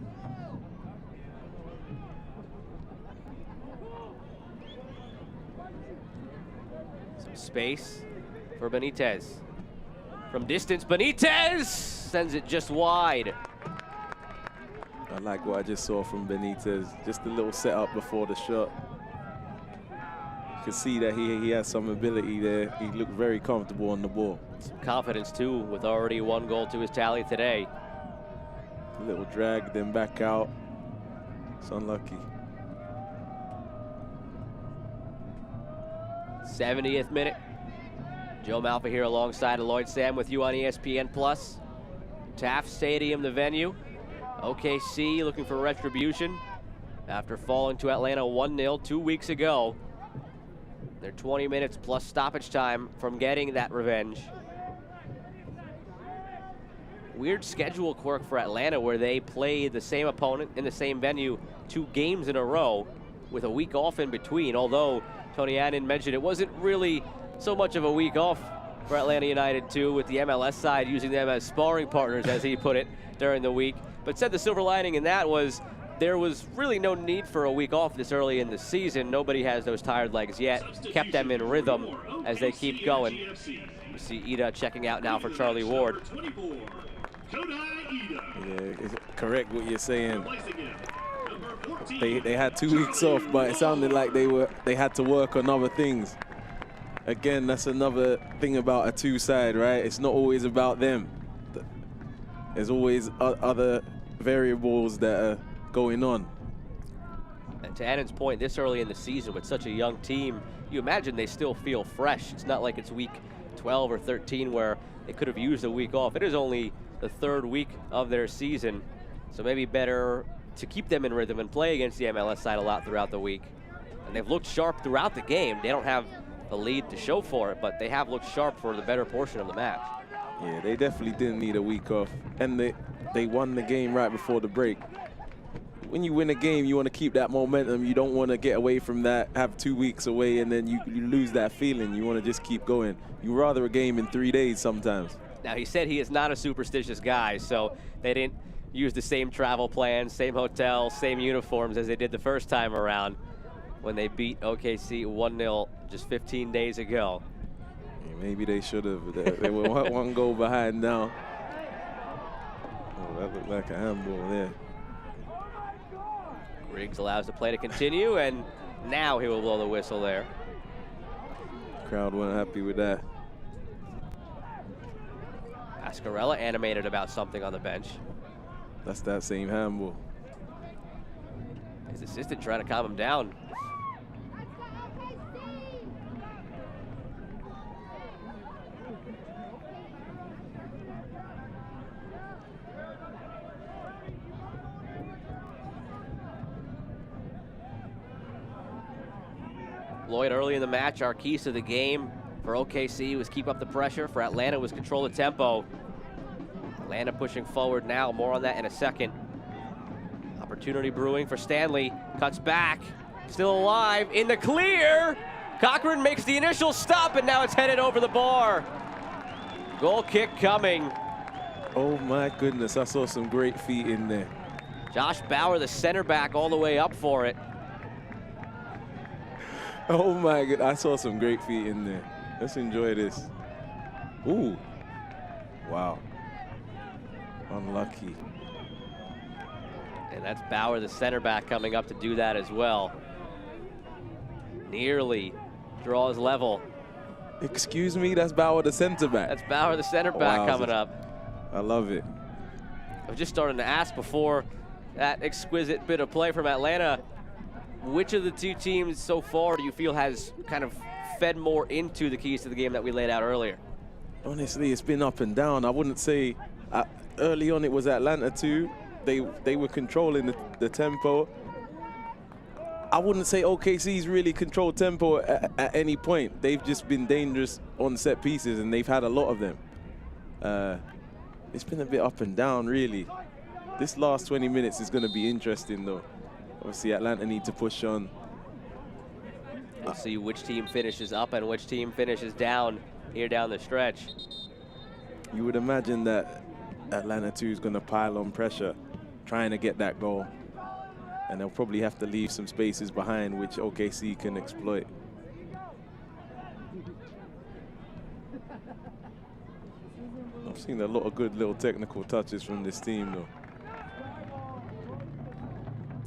Space for Benitez. From distance, Benitez sends it just wide. I like what I just saw from Benitez. Just a little setup before the shot. You can see that he has some ability there. He looked very comfortable on the ball. Some confidence too, with already 1 goal to his tally today. A little drag, then back out. It's unlucky. 70th minute. Joe Malfa here alongside Lloyd Sam with you on ESPN+. Taft Stadium, the venue. OKC looking for retribution after falling to Atlanta 1-0 2 weeks ago. They're 20 minutes plus stoppage time from getting that revenge. Weird schedule quirk for Atlanta where they play the same opponent in the same venue 2 games in a row with a week off in between, although Tony Annan mentioned it wasn't really so much of a week off for Atlanta United too, with the MLS side using them as sparring partners, as he put it, during the week. But said the silver lining in that was there was really no need for a week off this early in the season. Nobody has those tired legs yet. Kept them in rhythm as they keep going. We see Ida checking out now for Charlie Ward. Yeah, it's correct what you're saying. they had 2 weeks off, but it sounded like they had to work on other things. Again, that's another thing about a two-side, right? It's not always about them. There's always other variables that are going on. And to Annan's point, this early in the season with such a young team, you imagine they still feel fresh. It's not like it's week 12 or 13 where they could have used a week off. It is only the 3rd week of their season, so maybe better to keep them in rhythm and play against the MLS side a lot throughout the week. And they've looked sharp throughout the game. They don't have the lead to show for it, but they have looked sharp for the better portion of the match. Yeah, they definitely didn't need a week off, and they won the game right before the break. When you win a game, you want to keep that momentum. You don't want to get away from that, have 2 weeks away, and then you lose that feeling. You want to just keep going. You rather a game in 3 days sometimes. Now, he said he is not a superstitious guy, so they didn't use the same travel plans, same hotel, same uniforms as they did the first time around when they beat OKC 1-0 just 15 days ago. Yeah, maybe they should have. They were one goal behind now. Oh, that looked like a handball there. Riggs allows the play to continue, and now he will blow the whistle there. Crowd weren't happy with that. Pascarella animated about something on the bench. That's that same handball. His assistant trying to calm him down. Lloyd, early in the match, our keys to the game for OKC was keep up the pressure. For Atlanta was control the tempo. Atlanta pushing forward now. More on that in a second. Opportunity brewing for Stanley. Cuts back. Still alive. In the clear. Cochran makes the initial stop, and now it's headed over the bar. Goal kick coming. Oh, my goodness. I saw some great feet in there. Josh Bauer, the center back, all the way up for it. Oh my God, I saw some great feet in there. Let's enjoy this. Ooh, wow. Unlucky. And that's Bauer, the center back, coming up to do that as well. Nearly draws level. Excuse me, that's Bauer, the center back. That's Bauer, the center back, wow, coming up. I love it. I was just starting to ask before that exquisite bit of play from Atlanta, which of the two teams so far do you feel has kind of fed more into the keys to the game that we laid out earlier? Honestly, it's been up and down. I wouldn't say early on it was Atlanta too. They were controlling the tempo. I wouldn't say OKC's really controlled tempo at any point. They've just been dangerous on set pieces, and they've had a lot of them. It's been a bit up and down, really. This last 20 minutes is going to be interesting, though. Obviously, Atlanta need to push on. We'll see which team finishes up and which team finishes down here down the stretch. You would imagine that Atlanta too is going to pile on pressure, trying to get that goal. And they'll probably have to leave some spaces behind, which OKC can exploit. I've seen a lot of good little technical touches from this team, though.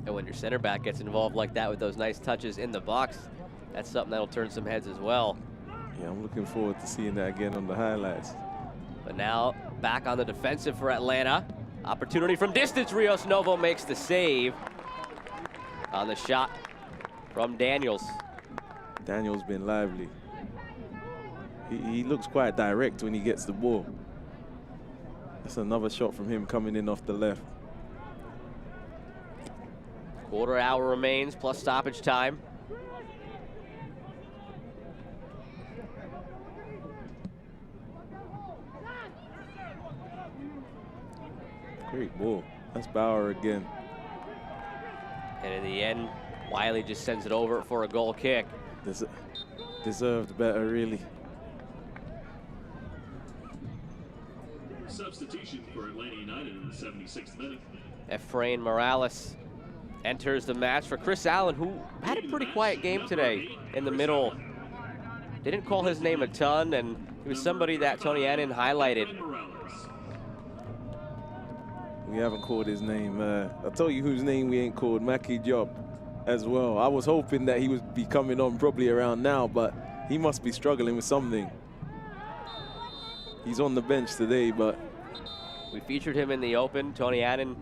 And when your center back gets involved like that with those nice touches in the box, that's something that'll turn some heads as well. Yeah, I'm looking forward to seeing that again on the highlights. But now back on the defensive for Atlanta. Opportunity from distance. Rios Novo makes the save on the shot from Daniels. Daniels been lively. He looks quite direct when he gets the ball. That's another shot from him coming in off the left. Quarter hour remains plus stoppage time. Great ball. That's Bauer again. And in the end, Wiley just sends it over for a goal kick. Deserved better, really. Substitution for Atlanta United in the 76th minute. Efrain Morales enters the match for Chris Allen, who had a pretty quiet game today in the middle. Didn't call his name a ton, and he was somebody that Tony Annan highlighted. We haven't called his name. I'll tell you whose name we ain't called, Mackie Job, as well. I was hoping that he would be coming on probably around now, but he must be struggling with something. He's on the bench today, but... We featured him in the Open. Tony Annan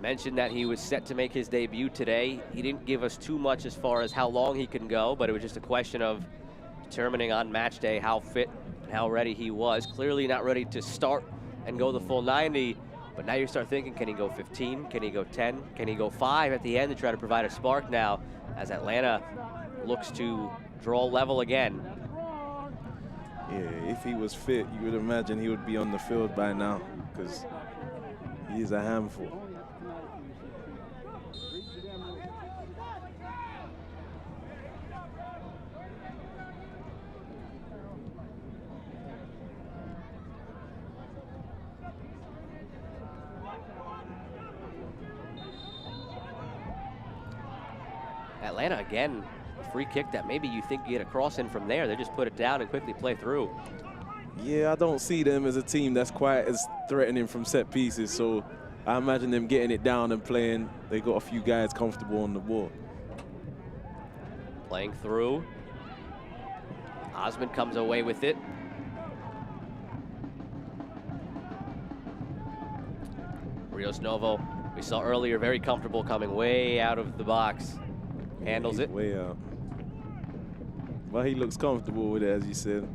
mentioned that he was set to make his debut today. He didn't give us too much as far as how long he can go, but it was just a question of determining on match day how fit and how ready he was. Clearly not ready to start and go the full 90, but now you start thinking, can he go 15? Can he go 10? Can he go 5 at the end to try to provide a spark now as Atlanta looks to draw level again? Yeah, if he was fit, you would imagine he would be on the field by now, because he is a handful. Atlanta again, a free kick that maybe you think you get a cross in from there. They just put it down and quickly play through. Yeah, I don't see them as a team that's quite as threatening from set pieces, so I imagine them getting it down and playing. They got a few guys comfortable on the ball. Playing through. Osmond comes away with it. Rios Novo, we saw earlier, very comfortable coming way out of the box. Handles it. Way out. Well, he looks comfortable with it, as you said.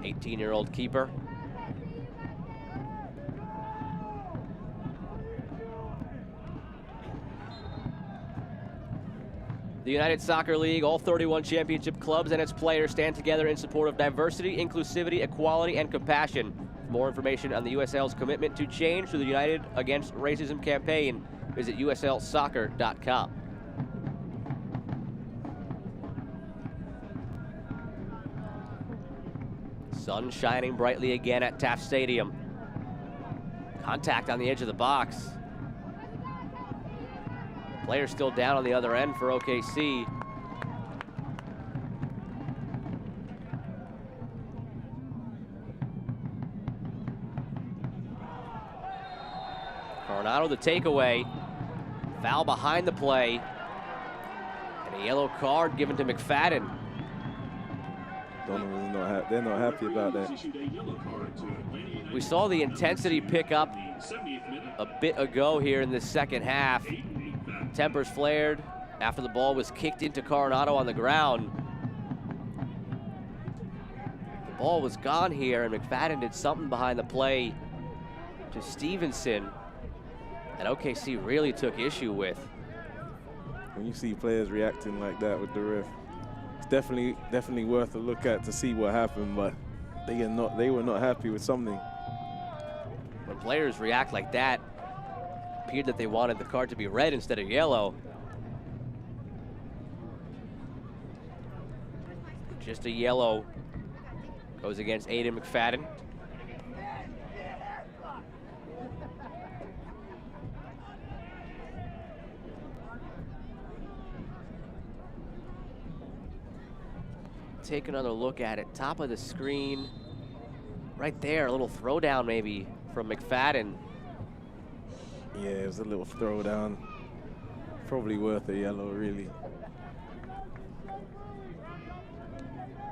18-year-old keeper. The United Soccer League, all 31 championship clubs and its players stand together in support of diversity, inclusivity, equality, and compassion. For more information on the USL's commitment to change through the United Against Racism campaign, visit uslsoccer.com. Sun shining brightly again at Taft Stadium. Contact on the edge of the box. Player still down on the other end for OKC. Coronado the takeaway. Foul behind the play. And a yellow card given to McFadden. Donovan's they're not happy about that. We saw the intensity pick up a bit ago here in the second half. Tempers flared after the ball was kicked into Coronado on the ground. The ball was gone here, and McFadden did something behind the play to Stevenson that OKC really took issue with. When you see players reacting like that with the ref, it's definitely worth a look at to see what happened, but they were not happy with something. When players react like that, it appeared that they wanted the card to be red instead of yellow. Just a yellow goes against Aiden McFadden. Take another look at it. Top of the screen. Right there, a little throwdown maybe from McFadden. Yeah, it was a little throwdown. Probably worth a yellow, really.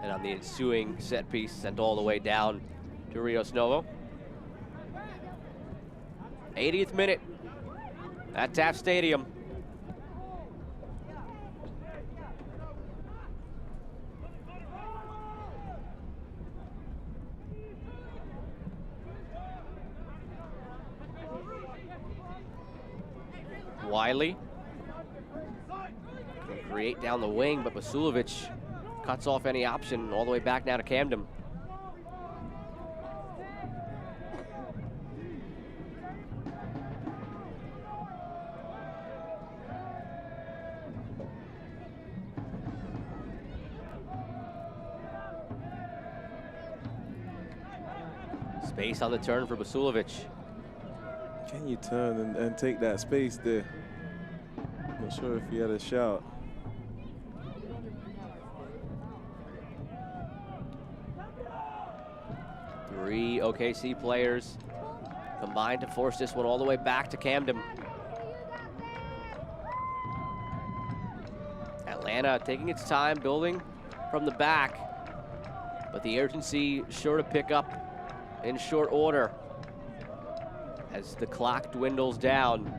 And on the ensuing set piece, sent all the way down to Rios Novo. 80th minute at Taft Stadium. Wiley can create down the wing, but Vasilovic cuts off any option all the way back now to Camden. Space on the turn for Vasilovic. Can you turn and take that space there? Not sure if he had a shout. Three OKC players combined to force this one all the way back to Camden. Atlanta taking its time, building from the back, but the urgency sure to pick up in short order as the clock dwindles down.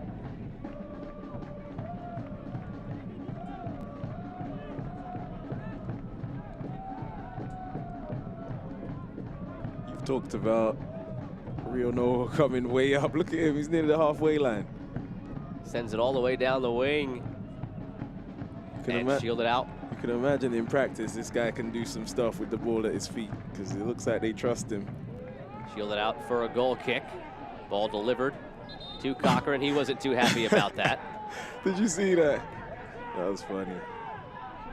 You've talked about Rio Noah coming way up. Look at him, he's near the halfway line. Sends it all the way down the wing and shielded out. You can imagine in practice, this guy can do some stuff with the ball at his feet because it looks like they trust him. Shielded out for a goal kick. Ball delivered to Cochran. He wasn't too happy about that. Did you see that? That was funny.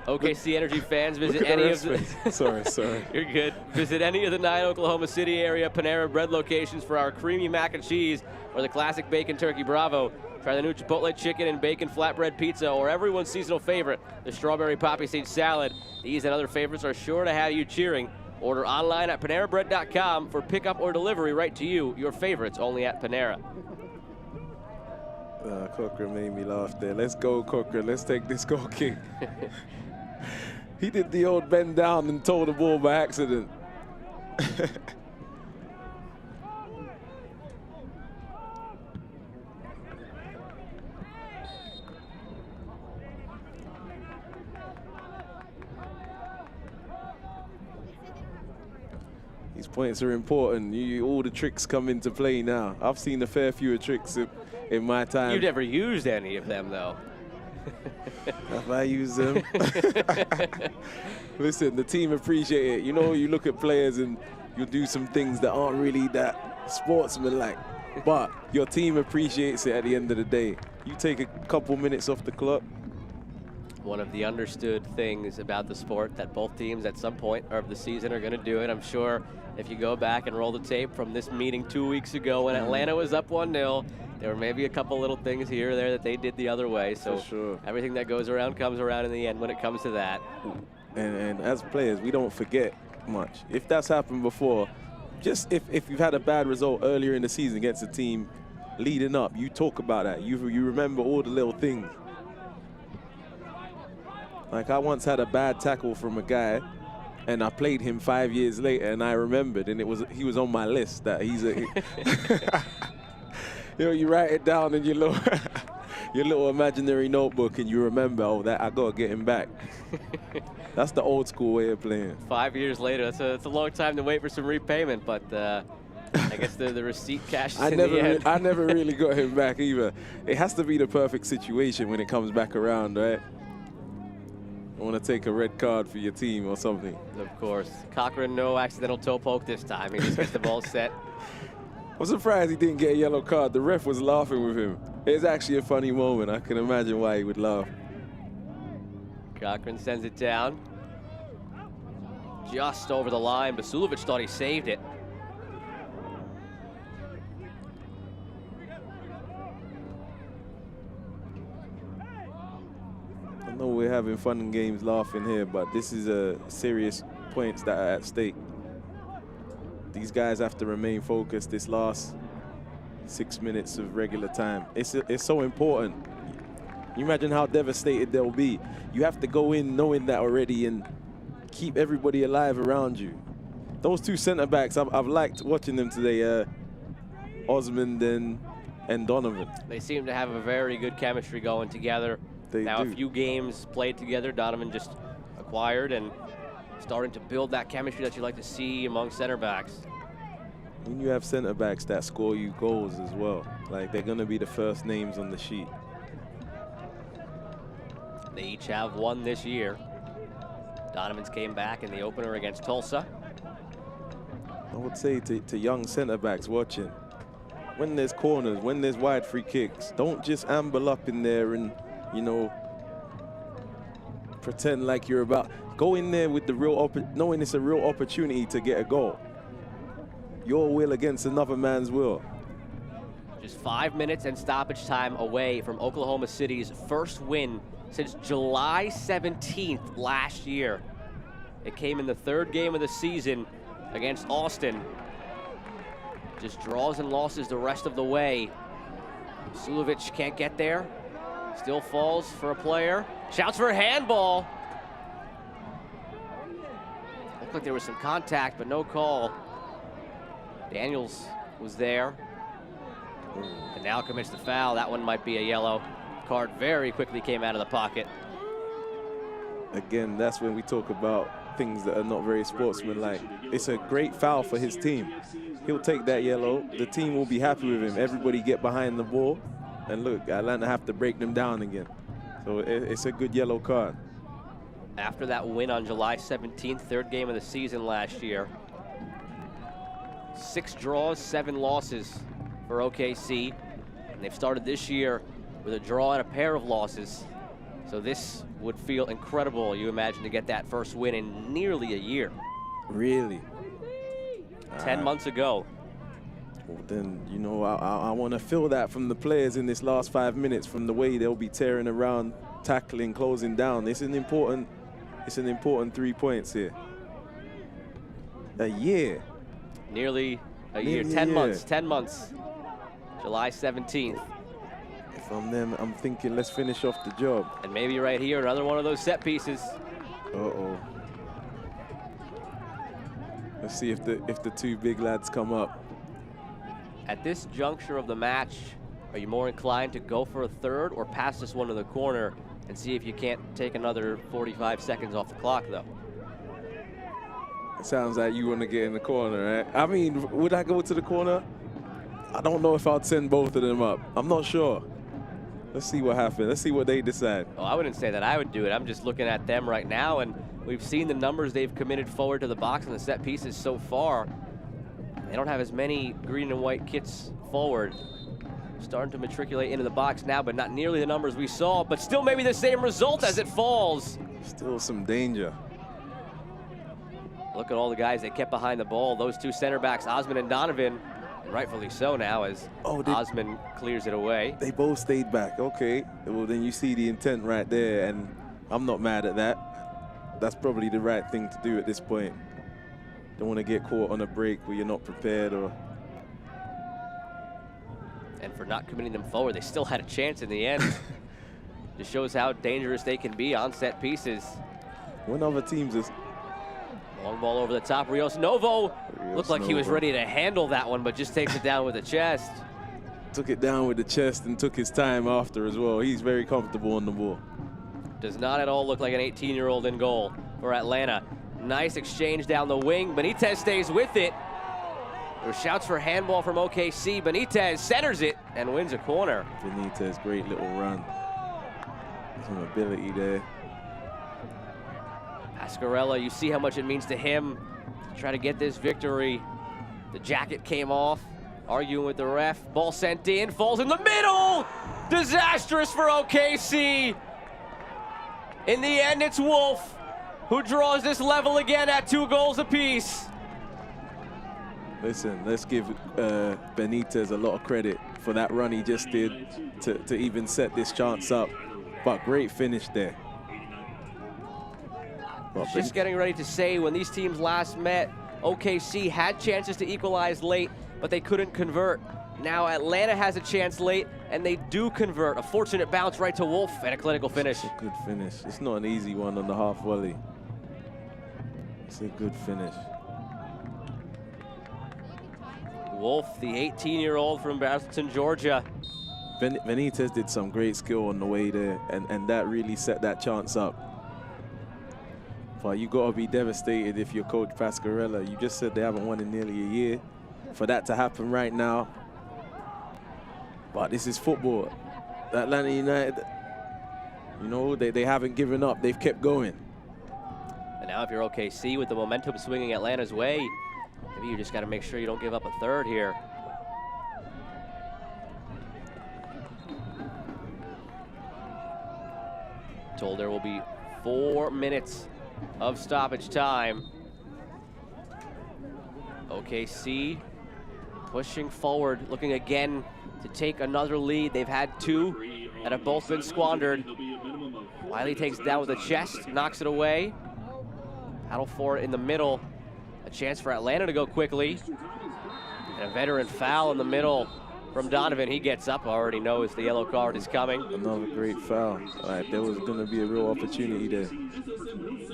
OKC Energy fans, visit any of the... Sorry. You're good. Visit any of the 9 Oklahoma City area Panera Bread locations for our creamy mac and cheese or the classic bacon turkey Bravo. Try the new Chipotle chicken and bacon flatbread pizza or everyone's seasonal favorite, the strawberry poppy seed salad. These and other favorites are sure to have you cheering. Order online at PaneraBread.com for pickup or delivery right to you. Your favorites only at Panera. Cochran made me laugh there. Let's go, Cochran. Let's take this goal kick. He did the old bend down and tore the ball by accident. These points are important. All the tricks come into play now. I've seen a fair few tricks in my time. You've never used any of them, though. Have I used them? Listen, the team appreciate it. You know, you look at players and you'll do some things that aren't really that sportsman-like, but your team appreciates it at the end of the day. You take a couple minutes off the clock. One of the understood things about the sport that both teams at some point of the season are going to do it. I'm sure if you go back and roll the tape from this meeting 2 weeks ago when Atlanta was up 1-0, there were maybe a couple little things here or there that they did the other way. So sure. Everything that goes around comes around in the end when it comes to that. And as players, we don't forget much. If that's happened before, just if you've had a bad result earlier in the season against a team leading up, you talk about that. You remember all the little things. Like I once had a bad tackle from a guy, and I played him 5 years later, and I remembered, and he was on my list that he's a. You know, you write it down in your little imaginary notebook, and you remember, oh, that I gotta get him back. That's the old school way of playing. 5 years later, it's a long time to wait for some repayment, but I guess the receipt cashes in the end. I never really got him back either. It has to be the perfect situation when it comes back around, right? I want to take a red card for your team or something. Of course. Cochran, no accidental toe poke this time. He just gets the ball set. I'm surprised he didn't get a yellow card. The ref was laughing with him. It's actually a funny moment. I can imagine why he would laugh. Cochran sends it down. Just over the line. Basulovic thought he saved it. I know we're having fun and games laughing here, but this is a serious points that are at stake. These guys have to remain focused this last 6 minutes of regular time. It's so important. You imagine how devastated they'll be. You have to go in knowing that already and keep everybody alive around you. Those two center backs, I've liked watching them today, Osmond and Donovan. They seem to have a very good chemistry going together. Now a few games played together, Donovan just acquired and starting to build that chemistry that you like to see among center backs. When you have center backs that score you goals as well, like they're gonna be the first names on the sheet. They each have one this year. Donovan's came back in the opener against Tulsa. I would say to young center backs watching, when there's corners, when there's wide free kicks, don't just amble up in there and, you know, pretend like you're about. Go in there with the knowing it's a real opportunity to get a goal. Your will against another man's will. Just 5 minutes and stoppage time away from Oklahoma City's first win since July 17th last year. It came in the third game of the season against Austin. Just draws and losses the rest of the way. Sulovic can't get there. Still falls for a player. Shouts for a handball. Looked like there was some contact, but no call. Daniels was there. And now commits the foul. That one might be a yellow card. Very quickly came out of the pocket. Again, that's when we talk about things that are not very sportsmanlike. It's a great foul for his team. He'll take that yellow. The team will be happy with him. Everybody get behind the ball. And look, Atlanta have to break them down again. So it's a good yellow card. After that win on July 17th, third game of the season last year. 6 draws, 7 losses for OKC. And they've started this year with a draw and a pair of losses. So this would feel incredible, you imagine, to get that first win in nearly a year. Really? 10 months ago. Well, then, you know, I want to feel that from the players in this last 5 minutes, from the way they'll be tearing around, tackling, closing down. It's an important 3 points here. A year. Nearly a year. 10 months. 10 months. July 17th. If I'm them, I'm thinking, let's finish off the job. And maybe right here, another one of those set pieces. Uh-oh. Let's see if the 2 big lads come up. At this juncture of the match, are you more inclined to go for a third or pass this one to the corner and see if you can't take another 45 seconds off the clock, though? It sounds like you want to get in the corner, right? I mean, would I go to the corner? I don't know if I'd send both of them up. I'm not sure. Let's see what happens. Let's see what they decide. Oh, I wouldn't say that I would do it. I'm just looking at them right now, and we've seen the numbers they've committed forward to the box and the set pieces so far. They don't have as many green and white kits forward. Starting to matriculate into the box now, but not nearly the numbers we saw, but still maybe the same result as it falls. Still some danger. Look at all the guys they kept behind the ball. Those 2 center backs, Osman and Donovan, and rightfully so now as Osman clears it away. They both stayed back. Okay, well then you see the intent right there, and I'm not mad at that. That's probably the right thing to do at this point. Don't want to get caught on a break where you're not prepared or... And for not committing them forward, they still had a chance in the end. Just shows how dangerous they can be on set pieces. When other teams is... Long ball over the top. Rios Novo looked like he was ready to handle that one, but just takes it down with the chest. Took it down with the chest and took his time after as well. He's very comfortable on the ball. Does not at all look like an 18-year-old in goal for Atlanta. Nice exchange down the wing. Benitez stays with it. There's shouts for handball from OKC. Benitez centers it and wins a corner. Benitez, great little run. Some ability there. Pasquarella, you see how much it means to him to try to get this victory. The jacket came off, arguing with the ref. Ball sent in, falls in the middle. Disastrous for OKC. In the end, it's Wolf who draws this level again at 2 goals apiece. Listen, let's give Benitez a lot of credit for that run he just did to even set this chance up. But great finish there. Well, Just getting ready to say, when these teams last met, OKC had chances to equalize late, but they couldn't convert. Now Atlanta has a chance late, and they do convert. A fortunate bounce right to Wolf and a clinical finish. It's a good finish. It's not an easy one on the half volley. It's a good finish. Wolf, the 18-year-old from Braselton, Georgia. Benitez did some great skill on the way there, and that really set that chance up. But you got to be devastated if you're Coach Pasquarella. You just said they haven't won in nearly a year. For that to happen right now. But this is football. Atlanta United, you know, they haven't given up. They've kept going. And now if you're OKC with the momentum swinging Atlanta's way, maybe you just got to make sure you don't give up a third here. Told there will be 4 minutes of stoppage time. OKC pushing forward, looking again to take another lead. They've had 2 that have both been squandered. Wiley takes it down with the chest, knocks it away. Paddle for it in the middle. A chance for Atlanta to go quickly. And And a veteran foul in the middle from Donovan. He gets up, already knows the yellow card is coming. Another great foul. All right, there was going to be a real opportunity there.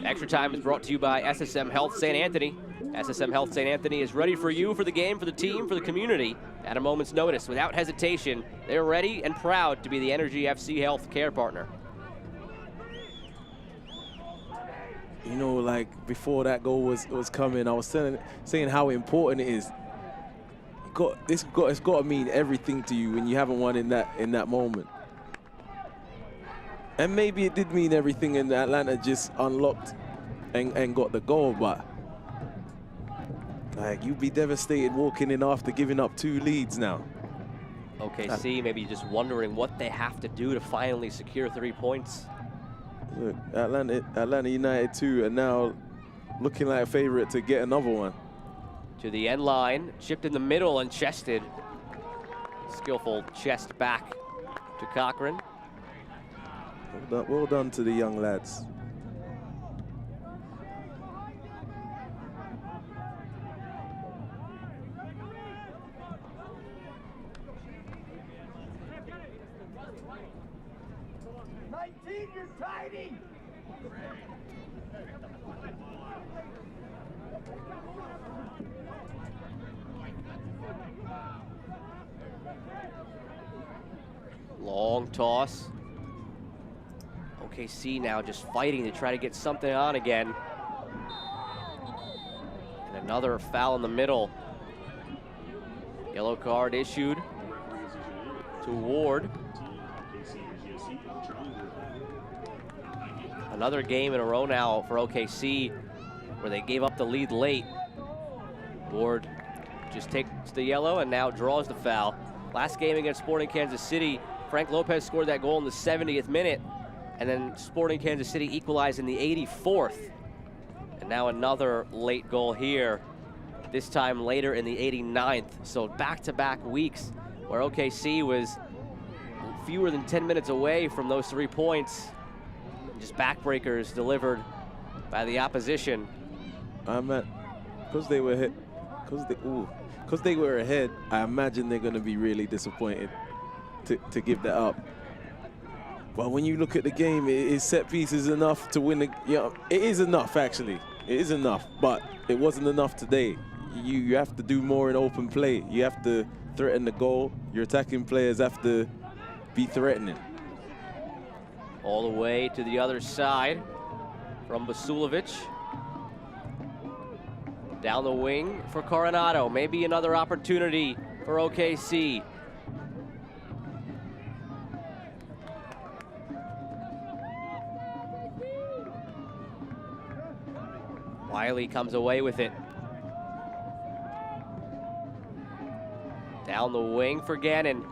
Extra time is brought to you by SSM Health St. Anthony. SSM Health St. Anthony is ready for you, for the game, for the team, for the community at a moment's notice. Without hesitation, they're ready and proud to be the Energy FC Health Care partner. You know, like before that goal was coming, I was saying how important it is. It's got to mean everything to you when you haven't won in that moment. And maybe it did mean everything, and Atlanta just unlocked and got the goal, but like, you'd be devastated walking in after giving up 2 leads now. OKC maybe just wondering what they have to do to finally secure 3 points. Look, Atlanta United 2 are now looking like a favorite to get another one. To the end line, chipped in the middle and chested. Skillful chest back to Cochran. Well done to the young lads. Long toss. OKC now just fighting to try to get something on again. And another foul in the middle. Yellow card issued to Ward. Another game in a row now for OKC where they gave up the lead late. Ward just takes the yellow and now draws the foul. Last game against Sporting Kansas City, Frank Lopez scored that goal in the 70th minute, and then Sporting Kansas City equalized in the 84th. And now another late goal here, this time later in the 89th. So back-to-back weeks where OKC was fewer than 10 minutes away from those 3 points. Just backbreakers delivered by the opposition. Because they were hit, because they were ahead, I imagine they're going to be really disappointed to give that up. But when you look at the game, is set pieces enough to win the, it is enough actually. It is enough, but it wasn't enough today. You have to do more in open play. You have to threaten the goal. Your attacking players have to be threatening. All the way to the other side from Basulovic. Down the wing for Coronado. Maybe another opportunity for OKC. Wiley comes away with it. Down the wing for Gannon.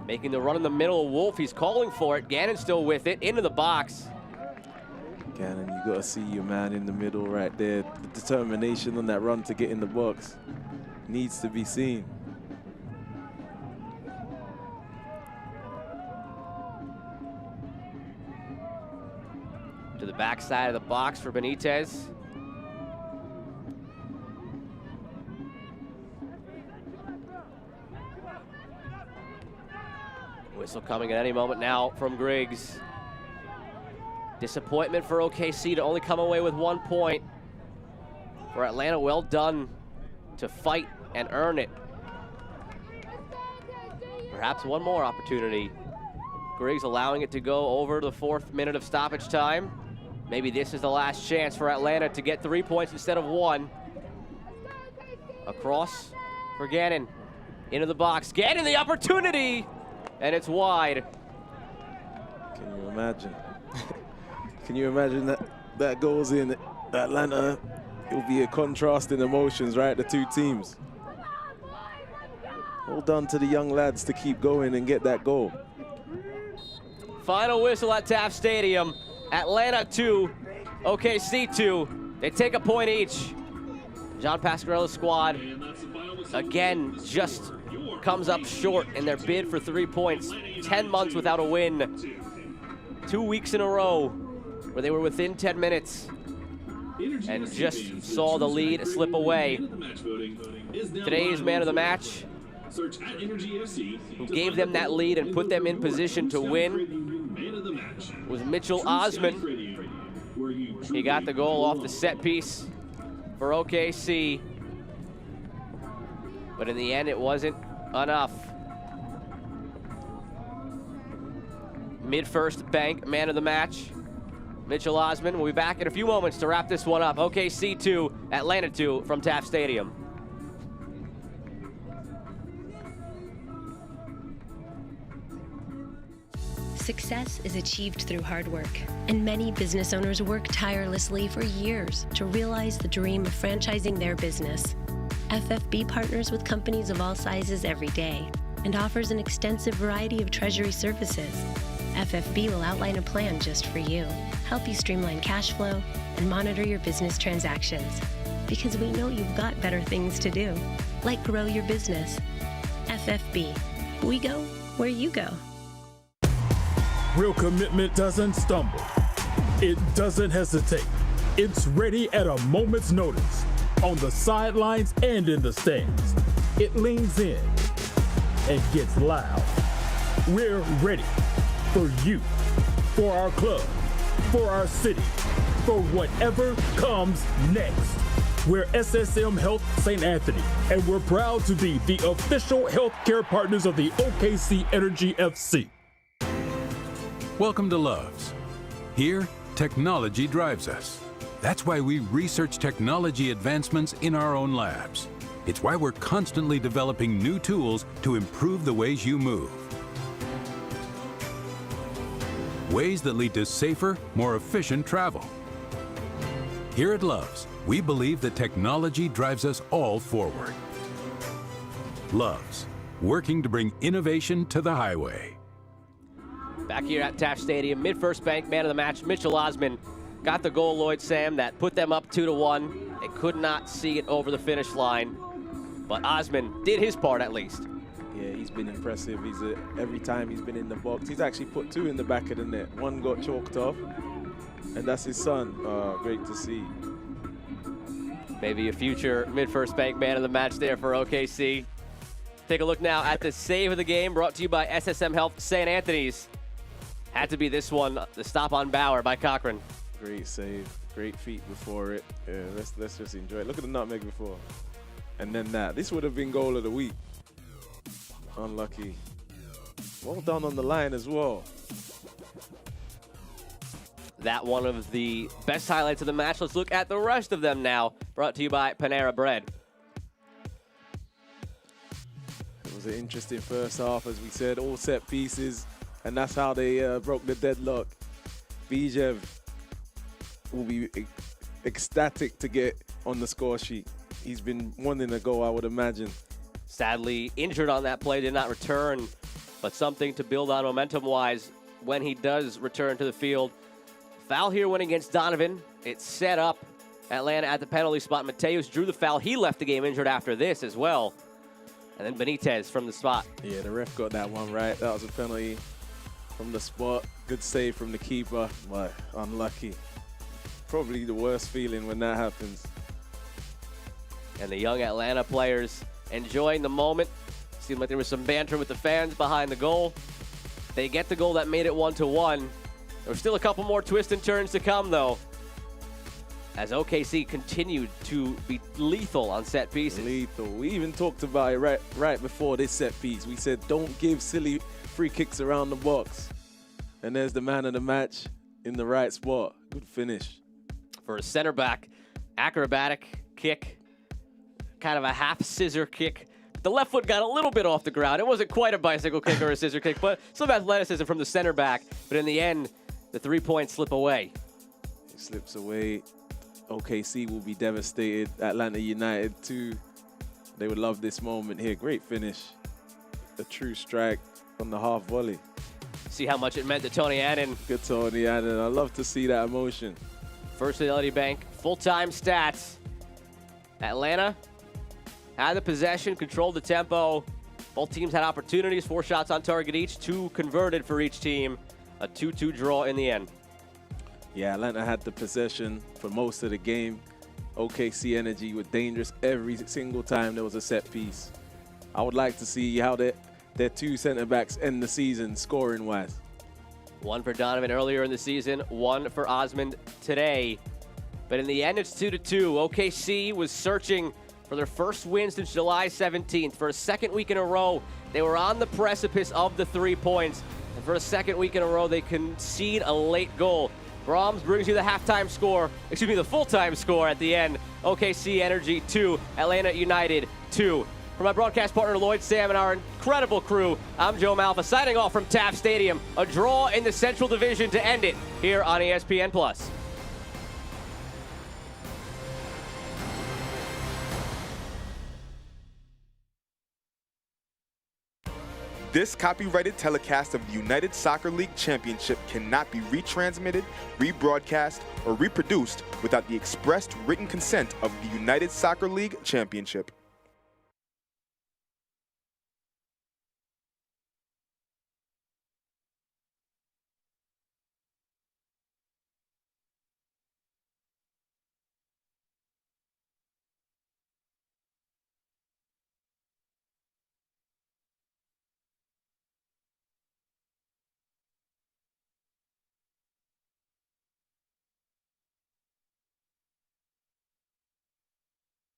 Making the run in the middle of Wolf. He's calling for it. Gannon still with it. Into the box. Gannon, you got to see your man in the middle right there. The determination on that run to get in the box needs to be seen. To the backside of the box for Benitez. Whistle coming at any moment now from Griggs. Disappointment for OKC to only come away with 1 point. For Atlanta, well done to fight and earn it. Perhaps one more opportunity. Griggs allowing it to go over the 4th minute of stoppage time. Maybe this is the last chance for Atlanta to get 3 points instead of 1. Across for Gannon. Into the box. Gannon, the opportunity! And it's wide. Can you imagine? Can you imagine that goes in Atlanta? It'll be a contrast in emotions, right? The two teams. Well done to the young lads to keep going and get that goal. Final whistle at Taft Stadium. Atlanta 2, OKC 2. They take a point each. John Pasquarella's squad, again, just comes up short in their bid for 3 points. 10 months without a win. 2 weeks in a row where they were within 10 minutes and just saw the lead slip away. Today's man of the match, who gave them that lead and put them in position to win, was Mitchell Osman. He got the goal off the set piece for OKC, but in the end it wasn't enough. Mid-First Bank man of the match, Mitchell Osman. We'll be back in a few moments to wrap this one up. OKC 2, Atlanta 2 from Taft Stadium. Success is achieved through hard work, and many business owners work tirelessly for years to realize the dream of franchising their business. FFB partners with companies of all sizes every day and offers an extensive variety of treasury services. FFB will outline a plan just for you, help you streamline cash flow, and monitor your business transactions. Because we know you've got better things to do, like grow your business. FFB. We go where you go. Real commitment doesn't stumble. It doesn't hesitate. It's ready at a moment's notice, on the sidelines and in the stands. It leans in and gets loud. We're ready for you, for our club, for our city, for whatever comes next. We're SSM Health St. Anthony, and we're proud to be the official healthcare partners of the OKC Energy FC. Welcome to Loves. Here, technology drives us. That's why we research technology advancements in our own labs. It's why we're constantly developing new tools to improve the ways you move. Ways that lead to safer, more efficient travel. Here at Loves, we believe that technology drives us all forward. Loves, working to bring innovation to the highway. Back here at Taft Stadium, Mid-First Bank man of the match, Mitchell Osman, got the goal, Lloyd Sam, that put them up 2-1. They could not see it over the finish line, but Osman did his part at least. Yeah, he's been impressive. Every time he's been in the box, he's actually put 2 in the back of the net. 1 got chalked off, and that's his son. Great to see. Maybe a future Mid-First Bank man of the match there for OKC. Take a look now at the save of the game, brought to you by SSM Health St. Anthony's. Had to be this one, the stop on Bauer by Cochran. Great save, great feet before it. Yeah, let's just enjoy it. Look at the nutmeg before. And then that. This would have been goal of the week. Unlucky. Well done on the line as well. That one of the best highlights of the match. Let's look at the rest of them now, brought to you by Panera Bread. It was an interesting first half, as we said, all set pieces. And that's how they broke the deadlock. Bijev will be ecstatic to get on the score sheet. He's been wanting to go, I would imagine. Sadly injured on that play, did not return, but something to build on momentum-wise when he does return to the field. Foul here went against Donovan. It set up Atlanta at the penalty spot. Mateus drew the foul. He left the game injured after this as well. And then Benitez from the spot. Yeah, the ref got that one right. That was a penalty from the spot. Good save from the keeper, but unlucky. Probably the worst feeling when that happens. And the young Atlanta players enjoying the moment. Seemed like there was some banter with the fans behind the goal. They get the goal that made it 1-1. There were still a couple more twists and turns to come, though, as OKC continued to be lethal on set pieces. Lethal. We even talked about it right before this set piece. We said, don't give silly free kicks around the box. And there's the man of the match in the right spot. Good finish. For a center back, acrobatic kick, kind of a half scissor kick. The left foot got a little bit off the ground. It wasn't quite a bicycle kick or a scissor kick, but some athleticism from the center back. But in the end, the 3-points slip away. It slips away. OKC will be devastated. Atlanta United too. They would love this moment here. Great finish. A true strike on the half volley. See how much it meant to Tony Annan. Good Tony Annan. I love to see that emotion. First Fidelity Bank, full-time stats. Atlanta had the possession, controlled the tempo. Both teams had opportunities, 4 shots on target each, 2 converted for each team. A 2-2 draw in the end. Yeah, Atlanta had the possession for most of the game. OKC Energy were dangerous every single time there was a set piece. I would like to see how their two center backs end the season scoring-wise. One for Donovan earlier in the season, one for Osmond today. But in the end, it's 2-2. OKC was searching for their first win since July 17th. For a second week in a row, they were on the precipice of the 3 points. And for a second week in a row, they concede a late goal. Brahms brings you the halftime score, the full-time score at the end. OKC Energy 2, Atlanta United 2. For my broadcast partner, Lloyd Sam, and our incredible crew, I'm Joe Malfa, signing off from Taft Stadium. A draw in the Central Division to end it here on ESPN+. This copyrighted telecast of the United Soccer League Championship cannot be retransmitted, rebroadcast, or reproduced without the expressed written consent of the United Soccer League Championship.